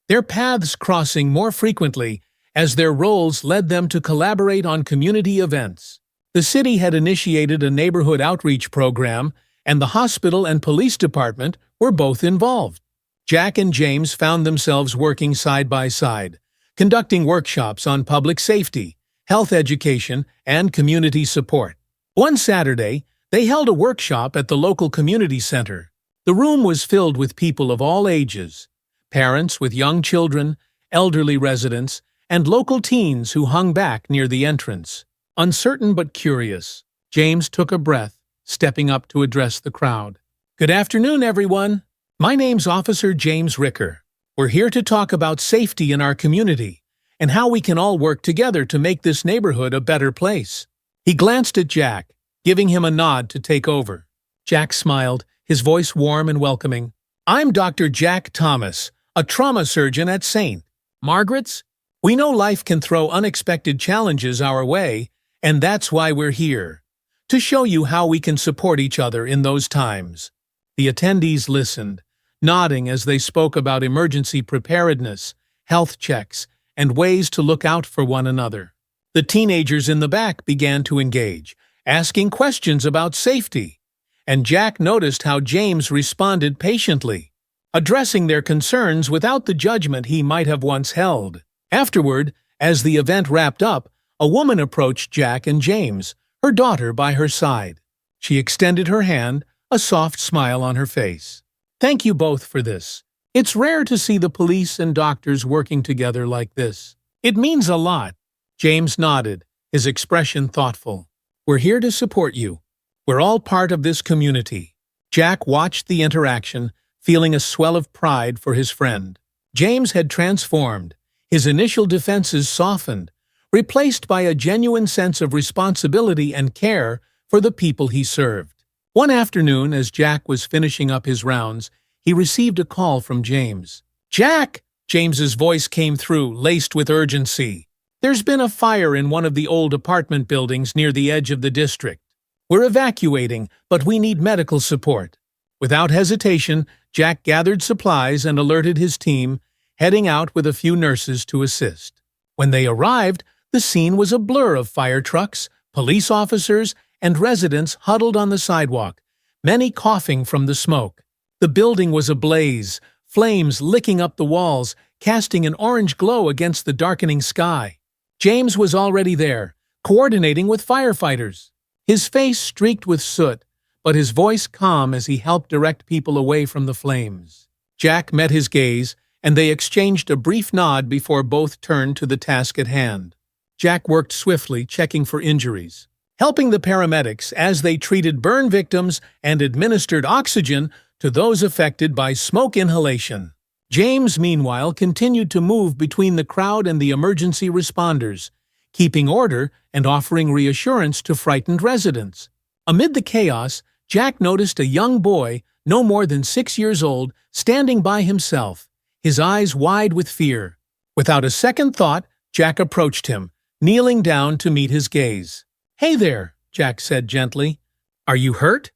their paths crossing more frequently as their roles led them to collaborate on community events. The city had initiated a neighborhood outreach program, and the hospital and police department were both involved. Jack and James found themselves working side by side, conducting workshops on public safety, health education, and community support. One Saturday, they held a workshop at the local community center. The room was filled with people of all ages, parents with young children, elderly residents, and local teens who hung back near the entrance. Uncertain but curious, James took a breath, stepping up to address the crowd. "Good afternoon, everyone. My name's Officer James Ricker. We're here to talk about safety in our community and how we can all work together to make this neighborhood a better place." He glanced at Jack, giving him a nod to take over. Jack smiled, his voice warm and welcoming. "I'm Dr. Jack Thomas, a trauma surgeon at St. Margaret's. We know life can throw unexpected challenges our way, and that's why we're here, to show you how we can support each other in those times." The attendees listened, nodding as they spoke about emergency preparedness, health checks, and ways to look out for one another. The teenagers in the back began to engage, asking questions about safety, and Jack noticed how James responded patiently, addressing their concerns without the judgment he might have once held. Afterward, as the event wrapped up, a woman approached Jack and James, her daughter by her side. She extended her hand, a soft smile on her face. "Thank you both for this. It's rare to see the police and doctors working together like this. It means a lot." James nodded, his expression thoughtful. "We're here to support you. We're all part of this community." Jack watched the interaction, feeling a swell of pride for his friend. James had transformed, his initial defenses softened, replaced by a genuine sense of responsibility and care for the people he served. One afternoon, as Jack was finishing up his rounds, he received a call from James. "Jack!" James's voice came through, laced with urgency. "There's been a fire in one of the old apartment buildings near the edge of the district. We're evacuating, but we need medical support." Without hesitation, Jack gathered supplies and alerted his team, heading out with a few nurses to assist. When they arrived, the scene was a blur of fire trucks, police officers, and residents huddled on the sidewalk, many coughing from the smoke. The building was ablaze, flames licking up the walls, casting an orange glow against the darkening sky. James was already there, coordinating with firefighters. His face streaked with soot, but his voice calm as he helped direct people away from the flames. Jack met his gaze, and they exchanged a brief nod before both turned to the task at hand. Jack worked swiftly, checking for injuries, helping the paramedics as they treated burn victims and administered oxygen to those affected by smoke inhalation. James, meanwhile, continued to move between the crowd and the emergency responders, keeping order and offering reassurance to frightened residents. Amid the chaos, Jack noticed a young boy, no more than 6 years old, standing by himself, his eyes wide with fear. Without a second thought, Jack approached him, kneeling down to meet his gaze. "Hey there," Jack said gently. "Are you hurt?"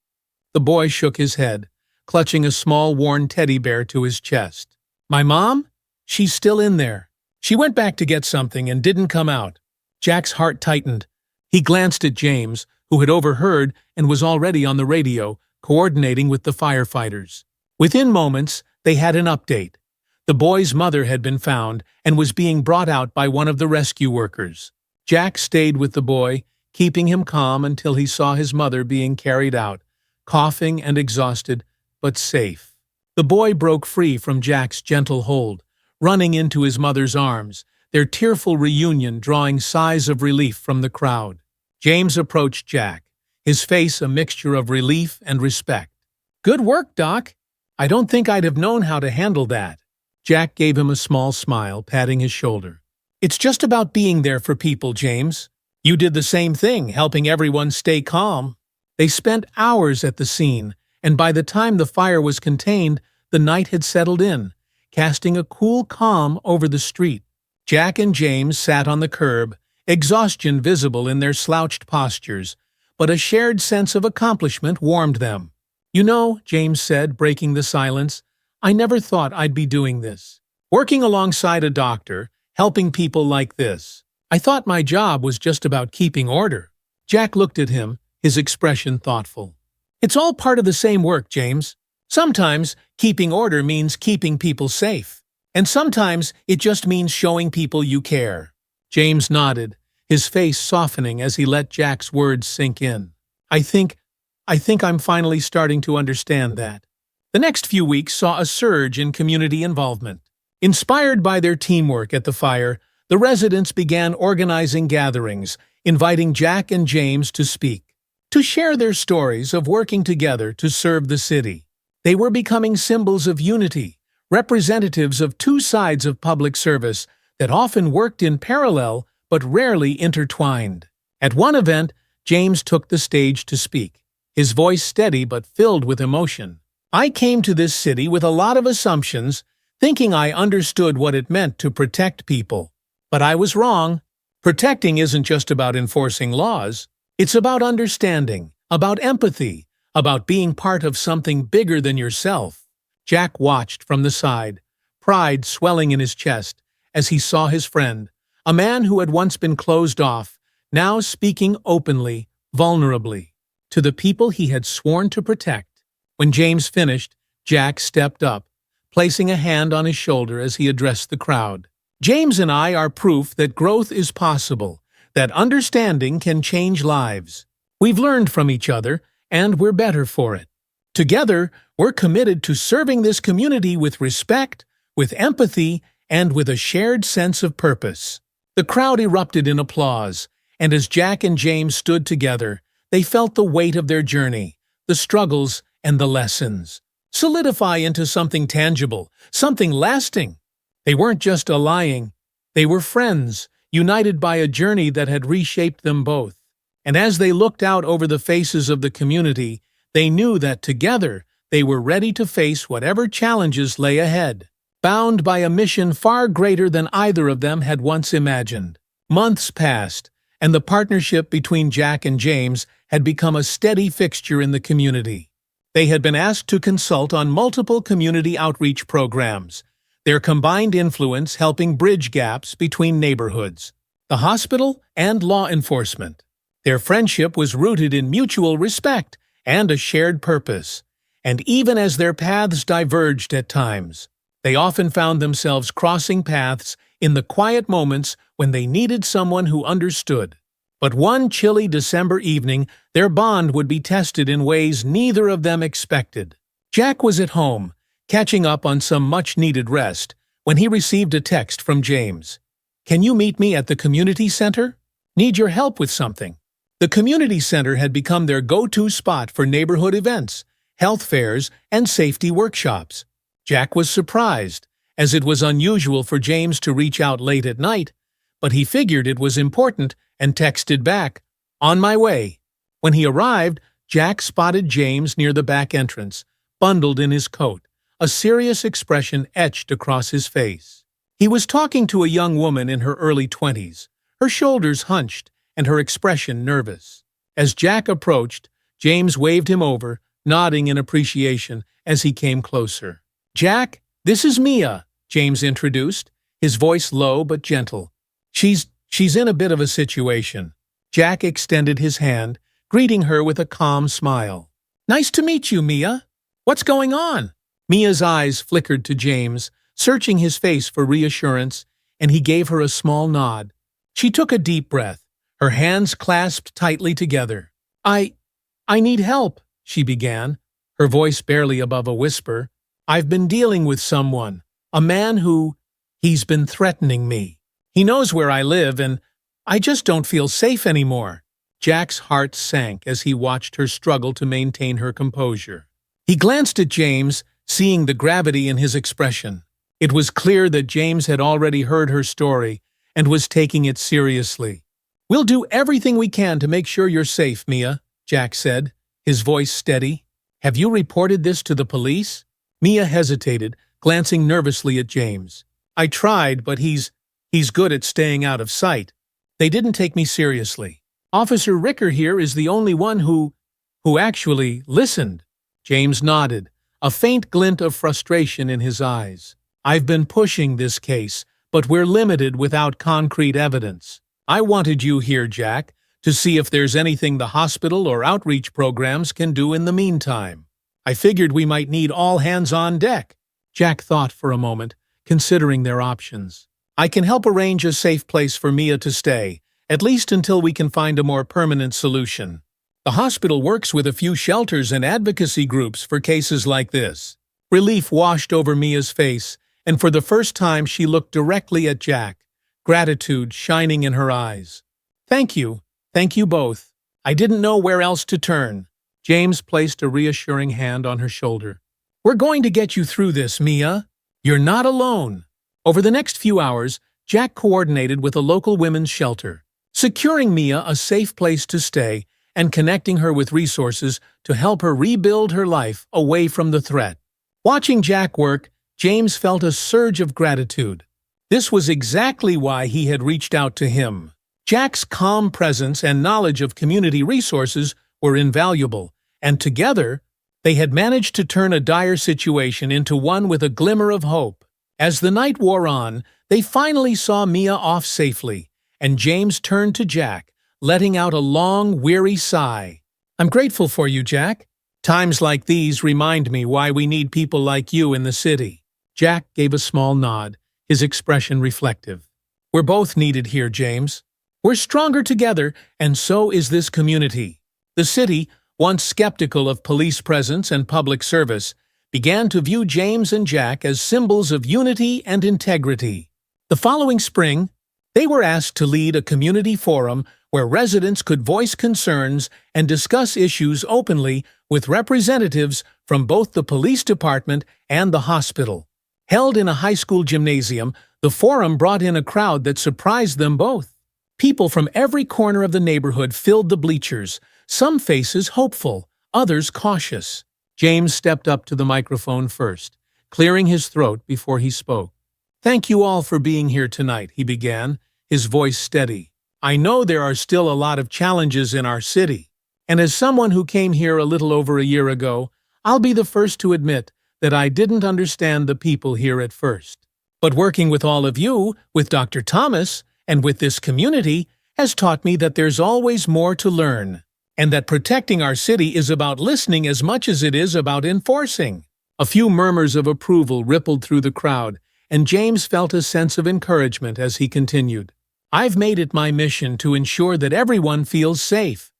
The boy shook his head, clutching a small worn teddy bear to his chest. "My mom? She's still in there. She went back to get something and didn't come out." Jack's heart tightened. He glanced at James, who had overheard and was already on the radio, coordinating with the firefighters. Within moments, they had an update. The boy's mother had been found and was being brought out by one of the rescue workers. Jack stayed with the boy, keeping him calm until he saw his mother being carried out, coughing and exhausted, but safe. The boy broke free from Jack's gentle hold, running into his mother's arms, their tearful reunion drawing sighs of relief from the crowd. James approached Jack, his face a mixture of relief and respect. "Good work, Doc. I don't think I'd have known how to handle that." Jack gave him a small smile, patting his shoulder. "It's just about being there for people, James. You did the same thing, helping everyone stay calm." They spent hours at the scene, and by the time the fire was contained, the night had settled in, casting a cool calm over the street. Jack and James sat on the curb, exhaustion visible in their slouched postures, but a shared sense of accomplishment warmed them. "You know," James said, breaking the silence, "I never thought I'd be doing this. Working alongside a doctor, helping people like this. I thought my job was just about keeping order." Jack looked at him, his expression thoughtful. "It's all part of the same work, James. Sometimes keeping order means keeping people safe, and sometimes it just means showing people you care." James nodded, his face softening as he let Jack's words sink in. I think I'm finally starting to understand that." The next few weeks saw a surge in community involvement. Inspired by their teamwork at the fire, the residents began organizing gatherings, inviting Jack and James to speak, to share their stories of working together to serve the city. They were becoming symbols of unity, representatives of two sides of public service that often worked in parallel but rarely intertwined. At one event, James took the stage to speak, his voice steady but filled with emotion. "I came to this city with a lot of assumptions, thinking I understood what it meant to protect people. But I was wrong. Protecting isn't just about enforcing laws. It's about understanding, about empathy, about being part of something bigger than yourself." Jack watched from the side, pride swelling in his chest, as he saw his friend, a man who had once been closed off, now speaking openly, vulnerably, to the people he had sworn to protect. When James finished, Jack stepped up, placing a hand on his shoulder as he addressed the crowd. "James and I are proof that growth is possible, that understanding can change lives. We've learned from each other, and we're better for it. Together, we're committed to serving this community with respect, with empathy, and with a shared sense of purpose." The crowd erupted in applause, and as Jack and James stood together, they felt the weight of their journey, the struggles, and the lessons solidify into something tangible, something lasting. They weren't just allying, they were friends, united by a journey that had reshaped them both. And as they looked out over the faces of the community, they knew that together they were ready to face whatever challenges lay ahead, bound by a mission far greater than either of them had once imagined. Months passed, and the partnership between Jack and James had become a steady fixture in the community. They had been asked to consult on multiple community outreach programs, their combined influence helping bridge gaps between neighborhoods, the hospital, and law enforcement. Their friendship was rooted in mutual respect and a shared purpose, and even as their paths diverged at times, they often found themselves crossing paths in the quiet moments when they needed someone who understood. But one chilly December evening, their bond would be tested in ways neither of them expected. Jack was at home, catching up on some much-needed rest, when he received a text from James. "Can you meet me at the community center? Need your help with something." The community center had become their go-to spot for neighborhood events, health fairs, and safety workshops. Jack was surprised, as it was unusual for James to reach out late at night, but he figured it was important and texted back, "On my way." When he arrived, Jack spotted James near the back entrance, bundled in his coat, a serious expression etched across his face. He was talking to a young woman in her early 20s, her shoulders hunched and her expression nervous. As Jack approached, James waved him over, nodding in appreciation as he came closer. "Jack, this is Mia," James introduced, his voice low but gentle. She's in a bit of a situation." Jack extended his hand, greeting her with a calm smile. "Nice to meet you, Mia. What's going on?" Mia's eyes flickered to James, searching his face for reassurance, and he gave her a small nod. She took a deep breath, her hands clasped tightly together. I need help," she began, her voice barely above a whisper. "I've been dealing with someone, a man he's been threatening me. He knows where I live, and I just don't feel safe anymore." Jack's heart sank as he watched her struggle to maintain her composure. He glanced at James, seeing the gravity in his expression. It was clear that James had already heard her story and was taking it seriously. "We'll do everything we can to make sure you're safe, Mia," Jack said, his voice steady. "Have you reported this to the police?" Mia hesitated, glancing nervously at James. "I tried, but he's good at staying out of sight. They didn't take me seriously. Officer Ricker here is the only one who actually listened." James nodded, a faint glint of frustration in his eyes. "I've been pushing this case, but we're limited without concrete evidence. I wanted you here, Jack, to see if there's anything the hospital or outreach programs can do in the meantime. I figured we might need all hands on deck." Jack thought for a moment, considering their options. "I can help arrange a safe place for Mia to stay, at least until we can find a more permanent solution. The hospital works with a few shelters and advocacy groups for cases like this." Relief washed over Mia's face, and for the first time she looked directly at Jack, gratitude shining in her eyes. Thank you both. I didn't know where else to turn." James placed a reassuring hand on her shoulder. "We're going to get you through this, Mia. You're not alone." Over the next few hours, Jack coordinated with a local women's shelter, securing Mia a safe place to stay and connecting her with resources to help her rebuild her life away from the threat. Watching Jack work, James felt a surge of gratitude. This was exactly why he had reached out to him. Jack's calm presence and knowledge of community resources were invaluable, and together, they had managed to turn a dire situation into one with a glimmer of hope. As the night wore on, they finally saw Mia off safely, and James turned to Jack, letting out a long, weary sigh. "I'm grateful for you, Jack. Times like these remind me why we need people like you in the city." Jack gave a small nod, his expression reflective. "We're both needed here, James. We're stronger together, and so is this community." The city, once skeptical of police presence and public service, began to view James and Jack as symbols of unity and integrity. The following spring, they were asked to lead a community forum where residents could voice concerns and discuss issues openly with representatives from both the police department and the hospital. Held in a high school gymnasium, the forum brought in a crowd that surprised them both. People from every corner of the neighborhood filled the bleachers, some faces hopeful, others cautious. James stepped up to the microphone first, clearing his throat before he spoke. "Thank you all for being here tonight," he began, his voice steady. "I know there are still a lot of challenges in our city, and as someone who came here a little over a year ago, I'll be the first to admit that I didn't understand the people here at first. But working with all of you, with Dr. Thomas, and with this community, has taught me that there's always more to learn, and that protecting our city is about listening as much as it is about enforcing." A few murmurs of approval rippled through the crowd, and James felt a sense of encouragement as he continued. "I've made it my mission to ensure that everyone feels safe,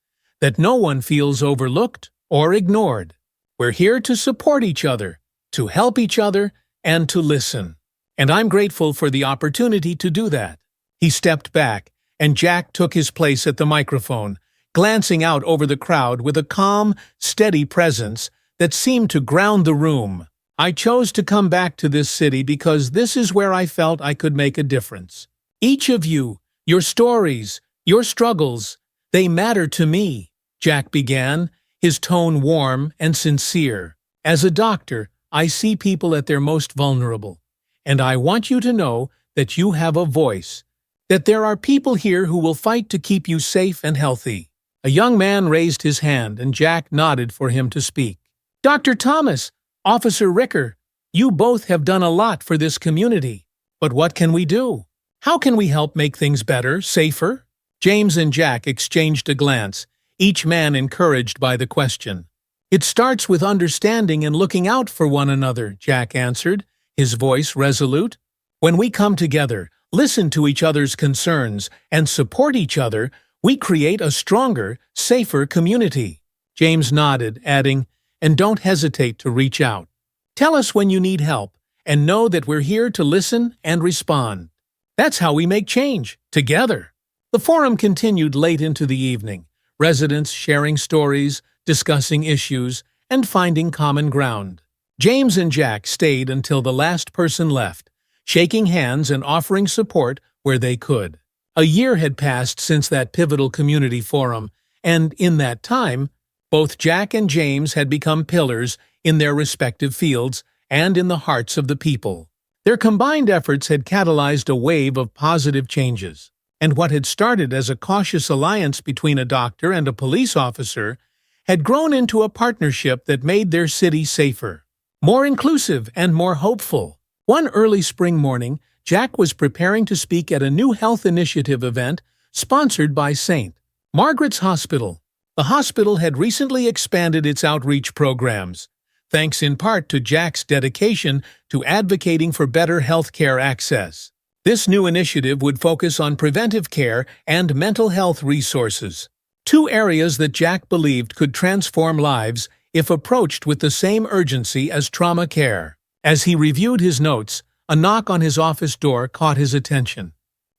that no one feels overlooked or ignored. We're here to support each other, to help each other, and to listen. And I'm grateful for the opportunity to do that." He stepped back, and Jack took his place at the microphone, glancing out over the crowd with a calm, steady presence that seemed to ground the room. "I chose to come back to this city because this is where I felt I could make a difference. Each of you, your stories, your struggles, they matter to me," Jack began, his tone warm and sincere. "As a doctor, I see people at their most vulnerable, and I want you to know that you have a voice, that there are people here who will fight to keep you safe and healthy." A young man raised his hand, and Jack nodded for him to speak. "Dr. Thomas, Officer Ricker, you both have done a lot for this community. But what can we do? How can we help make things better, safer?" James and Jack exchanged a glance, each man encouraged by the question. "It starts with understanding and looking out for one another," Jack answered, his voice resolute. "When we come together, listen to each other's concerns, and support each other, we create a stronger, safer community." James nodded, adding, "And don't hesitate to reach out. Tell us when you need help, and know that we're here to listen and respond. That's how we make change, together." The forum continued late into the evening, residents sharing stories, discussing issues, and finding common ground. James and Jack stayed until the last person left, shaking hands and offering support where they could. A year had passed since that pivotal community forum, and in that time, both Jack and James had become pillars in their respective fields and in the hearts of the people. Their combined efforts had catalyzed a wave of positive changes, and what had started as a cautious alliance between a doctor and a police officer had grown into a partnership that made their city safer, more inclusive, and more hopeful. One early spring morning, Jack was preparing to speak at a new health initiative event sponsored by St. Margaret's Hospital. The hospital had recently expanded its outreach programs, thanks in part to Jack's dedication to advocating for better healthcare access. This new initiative would focus on preventive care and mental health resources, two areas that Jack believed could transform lives if approached with the same urgency as trauma care. As he reviewed his notes, a knock on his office door caught his attention.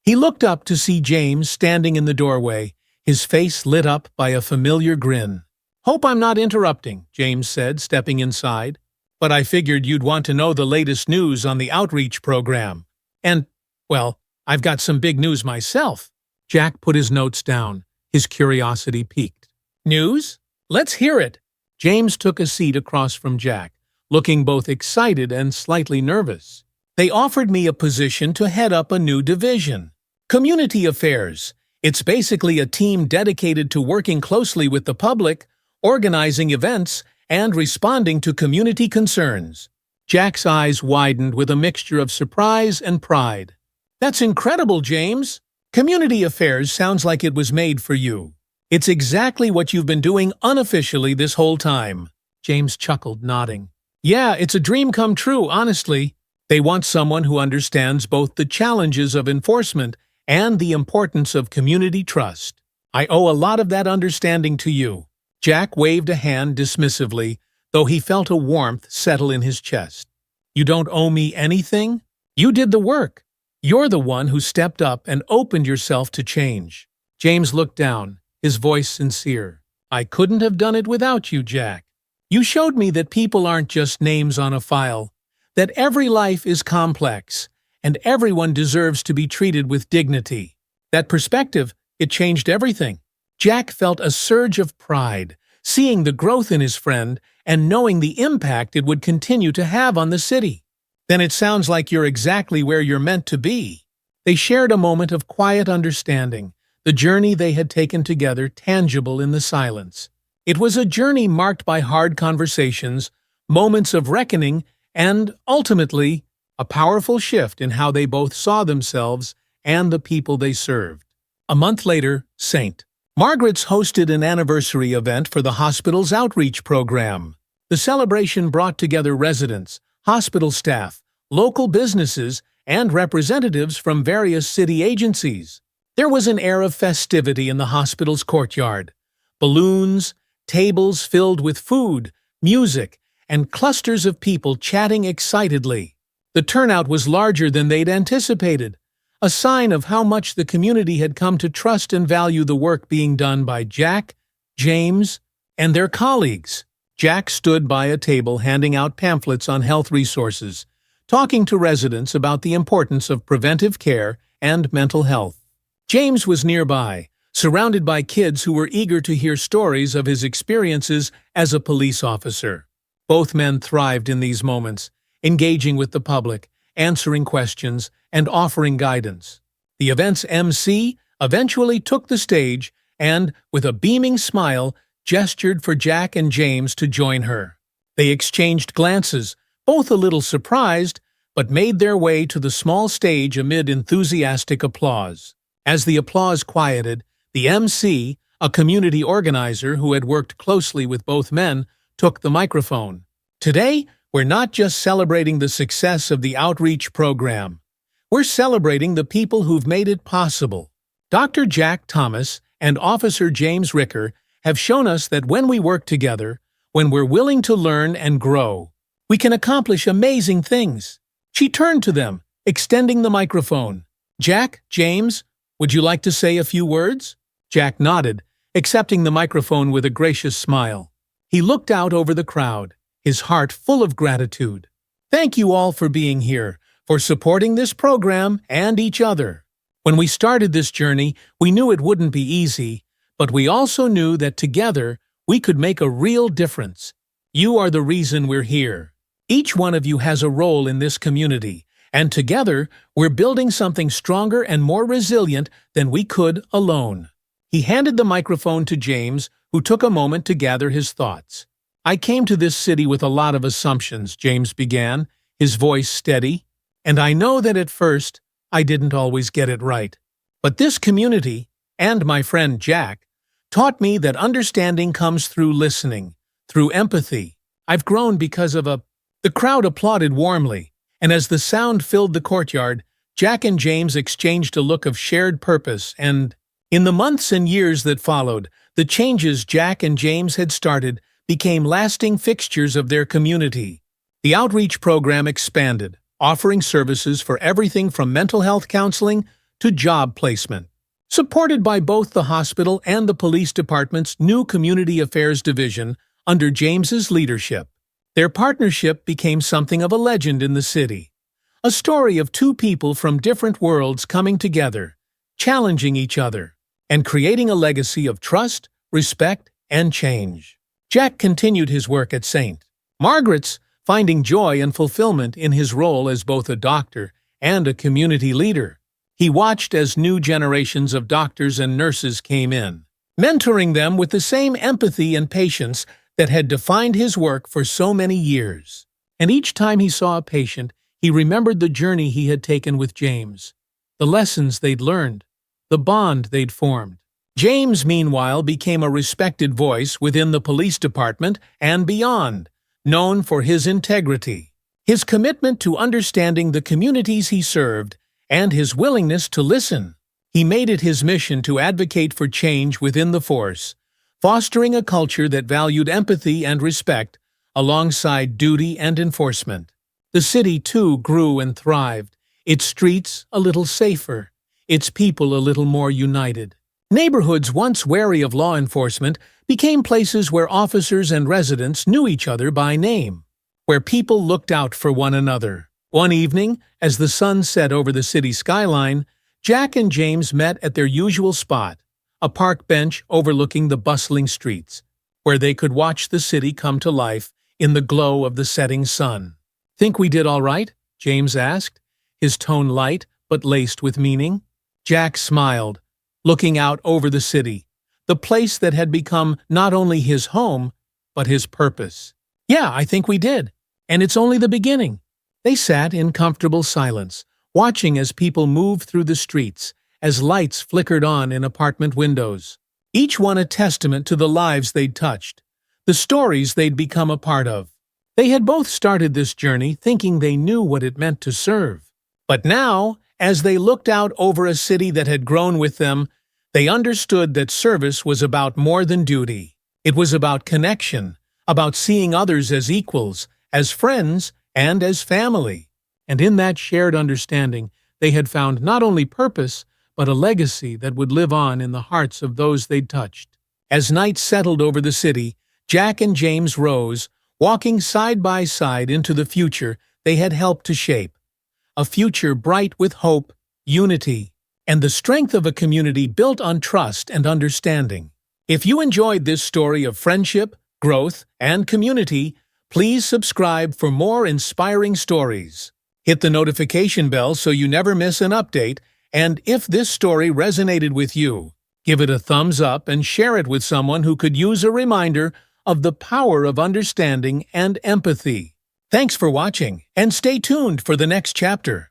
He looked up to see James standing in the doorway, his face lit up by a familiar grin. "Hope I'm not interrupting," James said, stepping inside. "But I figured you'd want to know the latest news on the outreach program. And, well, I've got some big news myself." Jack put his notes down, his curiosity piqued. "News? Let's hear it." James took a seat across from Jack, looking both excited and slightly nervous. "They offered me a position to head up a new division. Community Affairs. It's basically a team dedicated to working closely with the public, organizing events, and responding to community concerns." Jack's eyes widened with a mixture of surprise and pride. "That's incredible, James. Community Affairs sounds like it was made for you. It's exactly what you've been doing unofficially this whole time." James chuckled, nodding. "Yeah, it's a dream come true, honestly. They want someone who understands both the challenges of enforcement and the importance of community trust. I owe a lot of that understanding to you." Jack waved a hand dismissively, though he felt a warmth settle in his chest. "You don't owe me anything? You did the work. You're the one who stepped up and opened yourself to change." James looked down, his voice sincere. "I couldn't have done it without you, Jack. You showed me that people aren't just names on a file, that every life is complex, and everyone deserves to be treated with dignity. That perspective, it changed everything." Jack felt a surge of pride, seeing the growth in his friend and knowing the impact it would continue to have on the city. Then it sounds like you're exactly where you're meant to be. They shared a moment of quiet understanding, the journey they had taken together tangible in the silence. It was a journey marked by hard conversations, moments of reckoning, and, ultimately, a powerful shift in how they both saw themselves and the people they served. A month later, St. Margaret's hosted an anniversary event for the hospital's outreach program. The celebration brought together residents, hospital staff, local businesses, and representatives from various city agencies. There was an air of festivity in the hospital's courtyard. Balloons, tables filled with food, music, and clusters of people chatting excitedly. The turnout was larger than they'd anticipated, a sign of how much the community had come to trust and value the work being done by Jack, James, and their colleagues. Jack stood by a table handing out pamphlets on health resources, talking to residents about the importance of preventive care and mental health. James was nearby, surrounded by kids who were eager to hear stories of his experiences as a police officer. Both men thrived in these moments, engaging with the public, answering questions, and offering guidance. The event's MC eventually took the stage and, with a beaming smile, gestured for Jack and James to join her. They exchanged glances, both a little surprised, but made their way to the small stage amid enthusiastic applause. As the applause quieted, the MC, a community organizer who had worked closely with both men, took the microphone. Today, we're not just celebrating the success of the outreach program. We're celebrating the people who've made it possible. Dr. Jack Thomas and Officer James Ricker have shown us that when we work together, when we're willing to learn and grow, we can accomplish amazing things. She turned to them, extending the microphone. Jack, James, would you like to say a few words? Jack nodded, accepting the microphone with a gracious smile. He looked out over the crowd, his heart full of gratitude. Thank you all for being here, for supporting this program and each other. When we started this journey, we knew it wouldn't be easy, but we also knew that together we could make a real difference. You are the reason we're here. Each one of you has a role in this community, and together we're building something stronger and more resilient than we could alone. He handed the microphone to James, who took a moment to gather his thoughts. I came to this city with a lot of assumptions, James began, his voice steady, and I know that at first I didn't always get it right. But this community, and my friend Jack, taught me that understanding comes through listening, through empathy. I've grown because of The crowd applauded warmly, and as the sound filled the courtyard, Jack and James exchanged a look of shared purpose and, in the months and years that followed, the changes Jack and James had started became lasting fixtures of their community. The outreach program expanded, offering services for everything from mental health counseling to job placement. Supported by both the hospital and the police department's new Community Affairs Division under James's leadership, their partnership became something of a legend in the city. A story of two people from different worlds coming together, challenging each other, and creating a legacy of trust, respect, and change. Jack continued his work at St. Margaret's, finding joy and fulfillment in his role as both a doctor and a community leader. He watched as new generations of doctors and nurses came in, mentoring them with the same empathy and patience that had defined his work for so many years. And each time he saw a patient, he remembered the journey he had taken with James, the lessons they'd learned, the bond they'd formed. James, meanwhile, became a respected voice within the police department and beyond, known for his integrity, his commitment to understanding the communities he served, and his willingness to listen. He made it his mission to advocate for change within the force, fostering a culture that valued empathy and respect alongside duty and enforcement. The city, too, grew and thrived, its streets a little safer, its people a little more united. Neighborhoods once wary of law enforcement became places where officers and residents knew each other by name, where people looked out for one another. One evening, as the sun set over the city skyline, Jack and James met at their usual spot, a park bench overlooking the bustling streets, where they could watch the city come to life in the glow of the setting sun. "Think we did all right?" James asked, his tone light but laced with meaning. Jack smiled, looking out over the city, the place that had become not only his home, but his purpose. "Yeah, I think we did. And it's only the beginning." They sat in comfortable silence, watching as people moved through the streets, as lights flickered on in apartment windows. Each one a testament to the lives they'd touched, the stories they'd become a part of. They had both started this journey thinking they knew what it meant to serve. But now, as they looked out over a city that had grown with them, they understood that service was about more than duty. It was about connection, about seeing others as equals, as friends, and as family. And in that shared understanding, they had found not only purpose, but a legacy that would live on in the hearts of those they'd touched. As night settled over the city, Jack and James rose, walking side by side into the future they had helped to shape. A future bright with hope, unity, and the strength of a community built on trust and understanding. If you enjoyed this story of friendship, growth, and community, please subscribe for more inspiring stories. Hit the notification bell so you never miss an update, and if this story resonated with you, give it a thumbs up and share it with someone who could use a reminder of the power of understanding and empathy. Thanks for watching, and stay tuned for the next chapter.